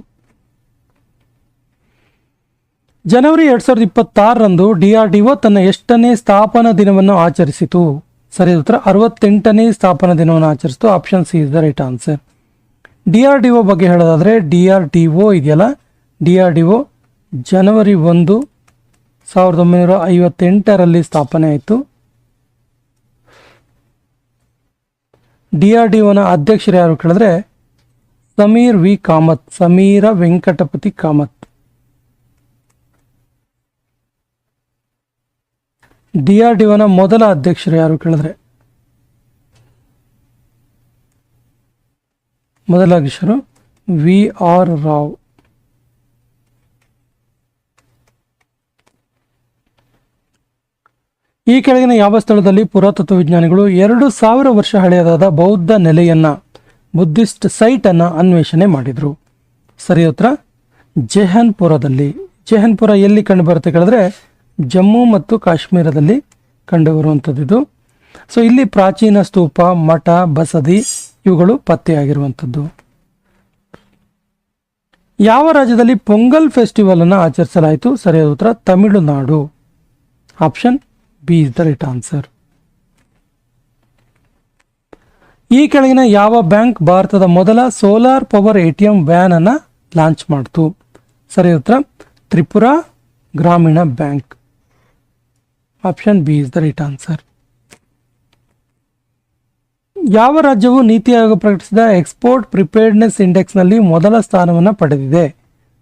A: ಜನವರಿ 2026 DRDO ತನ್ನ ಎಷ್ಟನೇ ಸ್ಥಾಪನಾ ದಿನವನ್ನು ಆಚರಿಸಿತು? ಸರಿಯಾದ ಉತ್ತರ 68ನೇ ಸ್ಥಾಪನಾ ದಿನವನ್ನು ಆಚರಿಸಿತು. Option C is the right answer. DRDO ಬಗ್ಗೆ ಹೇಳೋದಾದರೆ DRDO ಇದೆಯಲ್ಲ, DRDO ಜನವರಿ 1, 1958 ಸ್ಥಾಪನೆ ಆಯಿತು. DRDOನ ಅಧ್ಯಕ್ಷರು ಯಾರು ಕೇಳಿದ್ರೆ ಸಮೀರ ವೆಂಕಟಪತಿ ಕಾಮತ್. DRDOನ ಮೊದಲ ಅಧ್ಯಕ್ಷರು ಯಾರು ಕೇಳಿದ್ರೆ ಮೊದಲ ಅಧ್ಯಕ್ಷರು VR ರಾವ್. ಈ ಕೆಳಗಿನ ಯಾವ ಸ್ಥಳದಲ್ಲಿ ಪುರಾತತ್ವ ವಿಜ್ಞಾನಿಗಳು 2000 ವರ್ಷ ಹಳೆಯದಾದ ಬೌದ್ಧ ನೆಲೆಯನ್ನ, ಬುದ್ಧಿಸ್ಟ್ ಸೈಟ್ ಅನ್ನ ಅನ್ವೇಷಣೆ ಮಾಡಿದ್ರು? ಸರಿಯಾದ ಉತ್ತರ ಜೆಹನ್ಪುರದಲ್ಲಿ. ಜೆಹನ್ಪುರ ಎಲ್ಲಿ ಕಂಡು ಬರುತ್ತೆ ಕೇಳಿದ್ರೆ ಜಮ್ಮು ಮತ್ತು ಕಾಶ್ಮೀರದಲ್ಲಿ ಕಂಡುಬರುವಂಥದ್ದು ಇದು. ಸೊ ಇಲ್ಲಿ ಪ್ರಾಚೀನ ಸ್ತೂಪ, ಮಠ, ಬಸದಿ ಇವುಗಳು ಪತ್ತೆಯಾಗಿರುವಂಥದ್ದು. ಯಾವ ರಾಜ್ಯದಲ್ಲಿ ಪೊಂಗಲ್ ಫೆಸ್ಟಿವಲ್ ಅನ್ನು ಆಚರಿಸಲಾಯಿತು? ಸರಿಯಾದ ಉತ್ತರ Tamil Nadu. Option B is the right answer. ಈ ಕೆಳಗಿನ ಯಾವ ಬ್ಯಾಂಕ್ ಭಾರತದ ಮೊದಲ ಸೋಲಾರ್ ಪವರ್ ATM ವ್ಯಾನ್ ಅನ್ನು ಲಾಂಚ್ ಮಾಡಿತು? ಸರಿಯಾದ ಉತ್ತರ ತ್ರಿಪುರಾ ಗ್ರಾಮೀಣ bank. Option B is the right answer. ಯಾವ ರಾಜ್ಯವು ನೀತಿ ಆಯೋಗ ಪ್ರಕಟಿಸಿದ ಎಕ್ಸ್ಪೋರ್ಟ್ ಪ್ರಿಪೇರ್ಡ್ನೆಸ್ ಇಂಡೆಕ್ಸ್ನಲ್ಲಿ ಮೊದಲ ಸ್ಥಾನವನ್ನು ಪಡೆದಿದೆ?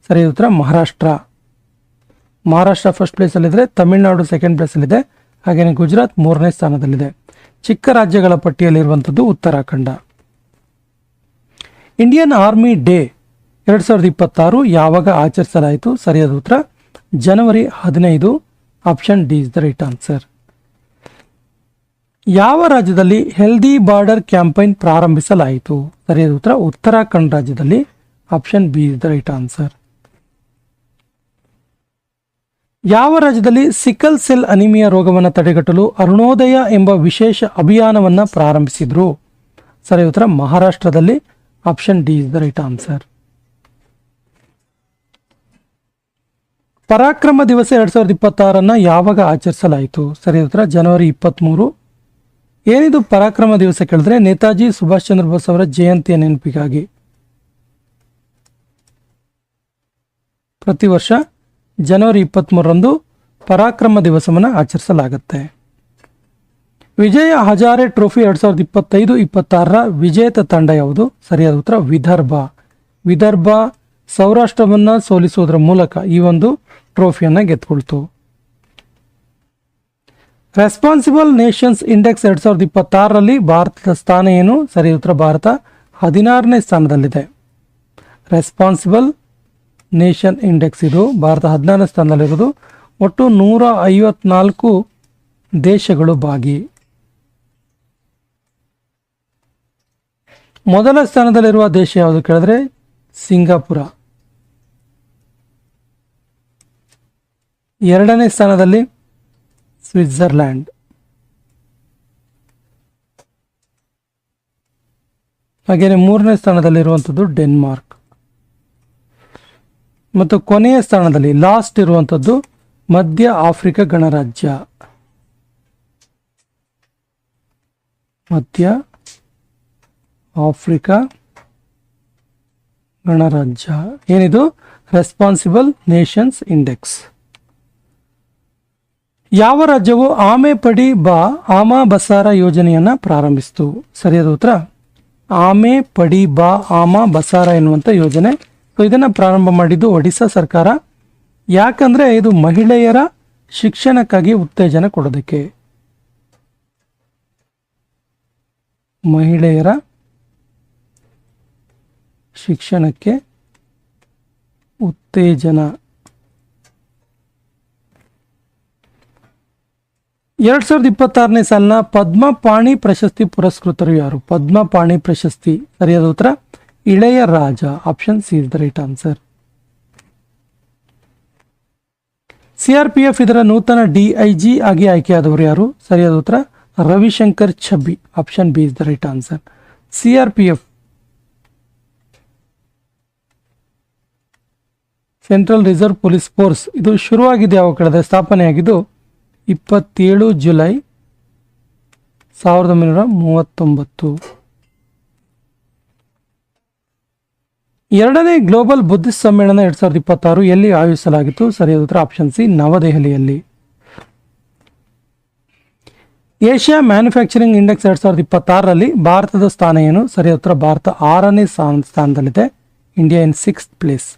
A: ಸರಿಯಾದ ಉತ್ತರ ಮಹಾರಾಷ್ಟ್ರ. ಮಹಾರಾಷ್ಟ್ರ ಫಸ್ಟ್ ಪ್ಲೇಸಲ್ಲಿದೆ, ತಮಿಳುನಾಡು ಸೆಕೆಂಡ್ ಪ್ಲೇಸಲ್ಲಿದೆ, ಹಾಗೆಯೇ ಗುಜರಾತ್ 3ನೇ ಸ್ಥಾನದಲ್ಲಿದೆ. ಚಿಕ್ಕ ರಾಜ್ಯಗಳ ಪಟ್ಟಿಯಲ್ಲಿರುವಂಥದ್ದು ಉತ್ತರಾಖಂಡ. ಇಂಡಿಯನ್ ಆರ್ಮಿ ಡೇ 2026 ಯಾವಾಗ ಆಚರಿಸಲಾಯಿತು? ಸರಿಯಾದ ಉತ್ತರ ಜನವರಿ 15. Option D is the right answer. ಯಾವ ರಾಜ್ಯದಲ್ಲಿ ಹೆಲ್ದಿ ಬಾರ್ಡರ್ ಕ್ಯಾಂಪೈನ್ ಪ್ರಾರಂಭಿಸಲಾಯಿತು? ಸರಿಯಾದ ಉತ್ತರ ಉತ್ತರಾಖಂಡ್ ರಾಜ್ಯದಲ್ಲಿ. Option B is the right answer. ಯಾವ ರಾಜ್ಯದಲ್ಲಿ ಸಿಕಲ್ ಸೆಲ್ ಅನಿಮಿಯಾ ರೋಗವನ್ನು ತಡೆಗಟ್ಟಲು ಅರುಣೋದಯ ಎಂಬ ವಿಶೇಷ ಅಭಿಯಾನವನ್ನು ಪ್ರಾರಂಭಿಸಿದ್ರು? ಸರಿಯಾದ ಉತ್ತರ ಮಹಾರಾಷ್ಟ್ರದಲ್ಲಿ. Option D is the right answer. ಪರಾಕ್ರಮ ದಿವಸ 2026 ಯಾವಾಗ ಆಚರಿಸಲಾಯಿತು? ಸರಿಯಾದ ಉತ್ತರ ಜನವರಿ 23. ಏನಿದು ಪರಾಕ್ರಮ ದಿವಸ ಕೇಳಿದ್ರೆ ನೇತಾಜಿ ಸುಭಾಷ್ ಚಂದ್ರ ಬೋಸ್ ಅವರ ಜಯಂತಿಯ ನೆನಪಿಗಾಗಿ ಪ್ರತಿ ವರ್ಷ ಜನವರಿ 23ರಂದು ಪರಾಕ್ರಮ ದಿವಸವನ್ನು ಆಚರಿಸಲಾಗುತ್ತೆ. ವಿಜಯ ಹಜಾರೆ ಟ್ರೋಫಿ 2025-26 ವಿಜೇತ ತಂಡ ಯಾವುದು? ಸರಿಯಾದ ಉತ್ತರ ವಿದರ್ಭ. ವಿದರ್ಭ ಸೌರಾಷ್ಟ್ರವನ್ನು ಸೋಲಿಸುವುದರ ಮೂಲಕ ಈ ಒಂದು ಟ್ರೋಫಿಯನ್ನು ಗೆದ್ದುಕೊಳ್ತು. ರೆಸ್ಪಾನ್ಸಿಬಲ್ ನೇಷನ್ಸ್ ಇಂಡೆಕ್ಸ್ 2026ರಲ್ಲಿ ಭಾರತದ ಸ್ಥಾನ ಏನು? ಸರಿಯಾದ ಉತ್ತರ ಭಾರತ 16ನೇ ಸ್ಥಾನದಲ್ಲಿದೆ. ರೆಸ್ಪಾನ್ಸಿಬಲ್ ನೇಷನ್ ಇಂಡೆಕ್ಸ್ ಇದು ಭಾರತ 16ನೇ ಸ್ಥಾನದಲ್ಲಿರೋದು. ಒಟ್ಟು 154 ದೇಶಗಳು ಭಾಗಿ. ಮೊದಲ ಸ್ಥಾನದಲ್ಲಿರುವ ದೇಶ ಯಾವುದು ಕೇಳಿದ್ರೆ ಸಿಂಗಾಪುರ. 2ನೇ ಸ್ಥಾನದಲ್ಲಿ ಸ್ವಿಟ್ಜರ್ಲ್ಯಾಂಡ್. ಹಾಗೆಯೇ 3ನೇ ಸ್ಥಾನದಲ್ಲಿರುವಂಥದ್ದು ಡೆನ್ಮಾರ್ಕ್. ಮತ್ತು ಕೊನೆಯ ಸ್ಥಾನದಲ್ಲಿ ಲಾಸ್ಟ್ ಇರುವಂಥದ್ದು ಮಧ್ಯ ಆಫ್ರಿಕಾ ಗಣರಾಜ್ಯ. ಮಧ್ಯ ಆಫ್ರಿಕಾ ಗಣರಾಜ್ಯ. ಏನಿದು? Responsible Nations index. ಯಾವ ರಾಜ್ಯವು ಆಮೆ ಪಡಿ ಬಾ ಆಮಾ ಬಸಾರ ಯೋಜನೆಯನ್ನು ಪ್ರಾರಂಭಿಸಿತು? ಸರಿಯಾದ ಉತ್ತರ ಆಮೆ ಪಡಿ ಬಾ ಆಮಾ ಬಸಾರ ಎನ್ನುವಂಥ ಯೋಜನೆ. ಇದನ್ನು ಪ್ರಾರಂಭ ಮಾಡಿದ್ದು ಒಡಿಶಾ ಸರ್ಕಾರ. ಯಾಕಂದ್ರೆ ಇದು ಮಹಿಳೆಯರ ಶಿಕ್ಷಣಕ್ಕಾಗಿ ಉತ್ತೇಜನ ಕೊಡೋದಕ್ಕೆ. ಮಹಿಳೆಯರ ಶಿಕ್ಷಣಕ್ಕೆ ಉತ್ತೇಜನ. 2026ನೇ ಸಾಲಿನ ಪದ್ಮಪಾಣಿ ಪ್ರಶಸ್ತಿ ಪುರಸ್ಕೃತರು ಯಾರು? ಪದ್ಮಪಾಣಿ ಪ್ರಶಸ್ತಿ ಸರಿಯಾದ ಉತ್ತರ Ilaiyaraaja. Option C is the right answer. CRPF ಇದರ ನೂತನ DIG ಆಗಿ ಆಯ್ಕೆಯಾದವರು ಯಾರು? ಸರಿಯಾದ ಉತ್ತರ Ravishankar Chhabbi. Option B is the right answer. CRPF central reserve police force ಇದು ಶುರುವಾಗಿದೆ ಯಾವ ಕಡೆ? ಸ್ಥಾಪನೆಯಾಗಿದ್ದು 27 ಜುಲೈ 1939. 2ನೇ ಗ್ಲೋಬಲ್ ಬುದ್ಧಿಸ್ಟ್ ಸಮ್ಮೇಳನ 2026 ಎಲ್ಲಿ ಆಯೋಜಿಸಲಾಗಿತ್ತು? ಸರಿಯಾದ ಉತ್ತರ ಆಪ್ಷನ್ ಸಿ ನವದೆಹಲಿಯಲ್ಲಿ. ಏಷ್ಯಾ ಮ್ಯಾನುಫ್ಯಾಕ್ಚರಿಂಗ್ ಇಂಡೆಕ್ಸ್ 2026ರಲ್ಲಿ ಭಾರತದ ಸ್ಥಾನ ಏನು? ಸರಿಯಾದ ಉತ್ತರ ಭಾರತ 6ನೇ ಸ್ಥಾನದಲ್ಲಿದೆ. India in 6th place.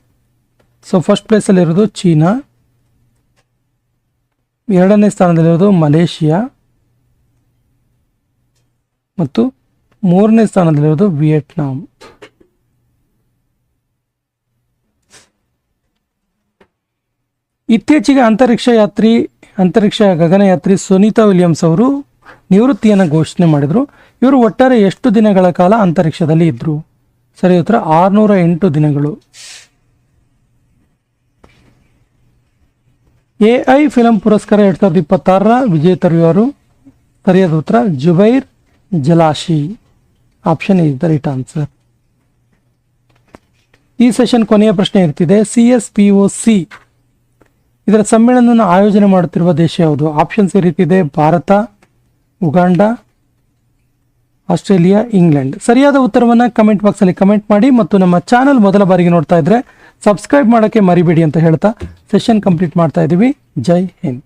A: So first ಪ್ಲೇಸಲ್ಲಿರೋದು ಚೀನಾ, 2ನೇ ಸ್ಥಾನದಲ್ಲಿರೋದು ಮಲೇಷಿಯಾ ಮತ್ತು 3ನೇ ಸ್ಥಾನದಲ್ಲಿರೋದು ವಿಯೆಟ್ನಾಂ. ಇತ್ತೀಚೆಗೆ ಅಂತರಿಕ್ಷ ಗಗನಯಾತ್ರಿ ಸುನೀತಾ ವಿಲಿಯಮ್ಸ್ ಅವರು ನಿವೃತ್ತಿಯನ್ನು ಘೋಷಣೆ ಮಾಡಿದರು. ಇವರು ಒಟ್ಟಾರೆ ಎಷ್ಟು ದಿನಗಳ ಕಾಲ ಅಂತರಿಕ್ಷದಲ್ಲಿ ಇದ್ರು? ಸರಿ ಉತ್ತರ 608 ದಿನಗಳು. AI ಫಿಲಂ ಪುರಸ್ಕಾರ 2026ರ ವಿಜೇತರು ಯಾರು? ಸರಿಯಾದ ಉತ್ತರ ಜುಬೈರ್ ಜಲಾಶಿ. Option is the right answer. ಈ ಸೆಷನ್ ಕೊನೆಯ ಪ್ರಶ್ನೆ ಇರ್ತಿದೆ. CSPOC ಇದರ ಸಮ್ಮೇಳನವನ್ನು ಆಯೋಜನೆ ಮಾಡುತ್ತಿರುವ ದೇಶ ಯಾವುದು? ಆಪ್ಷನ್ಸ್ ಈ ರೀತಿ ಇದೆ: ಭಾರತ, ಉಗಾಂಡ, ಆಸ್ಟ್ರೇಲಿಯಾ, ಇಂಗ್ಲೆಂಡ್. ಸರಿಯಾದ ಉತ್ತರವನ್ನು ಕಮೆಂಟ್ ಬಾಕ್ಸಲ್ಲಿ ಕಮೆಂಟ್ ಮಾಡಿ ಮತ್ತು ನಮ್ಮ ಚಾನಲ್ ಮೊದಲ ಬಾರಿಗೆ ನೋಡ್ತಾ ಇದ್ರೆ ಸಬ್ಸ್ಕ್ರೈಬ್ ಮಾಡೋಕ್ಕೆ ಮರಿಬೇಡಿ ಅಂತ ಹೇಳ್ತಾ ಸೆಷನ್ ಕಂಪ್ಲೀಟ್ ಮಾಡ್ತಾ ಇದ್ದೀವಿ. ಜೈ ಹಿಂದ್.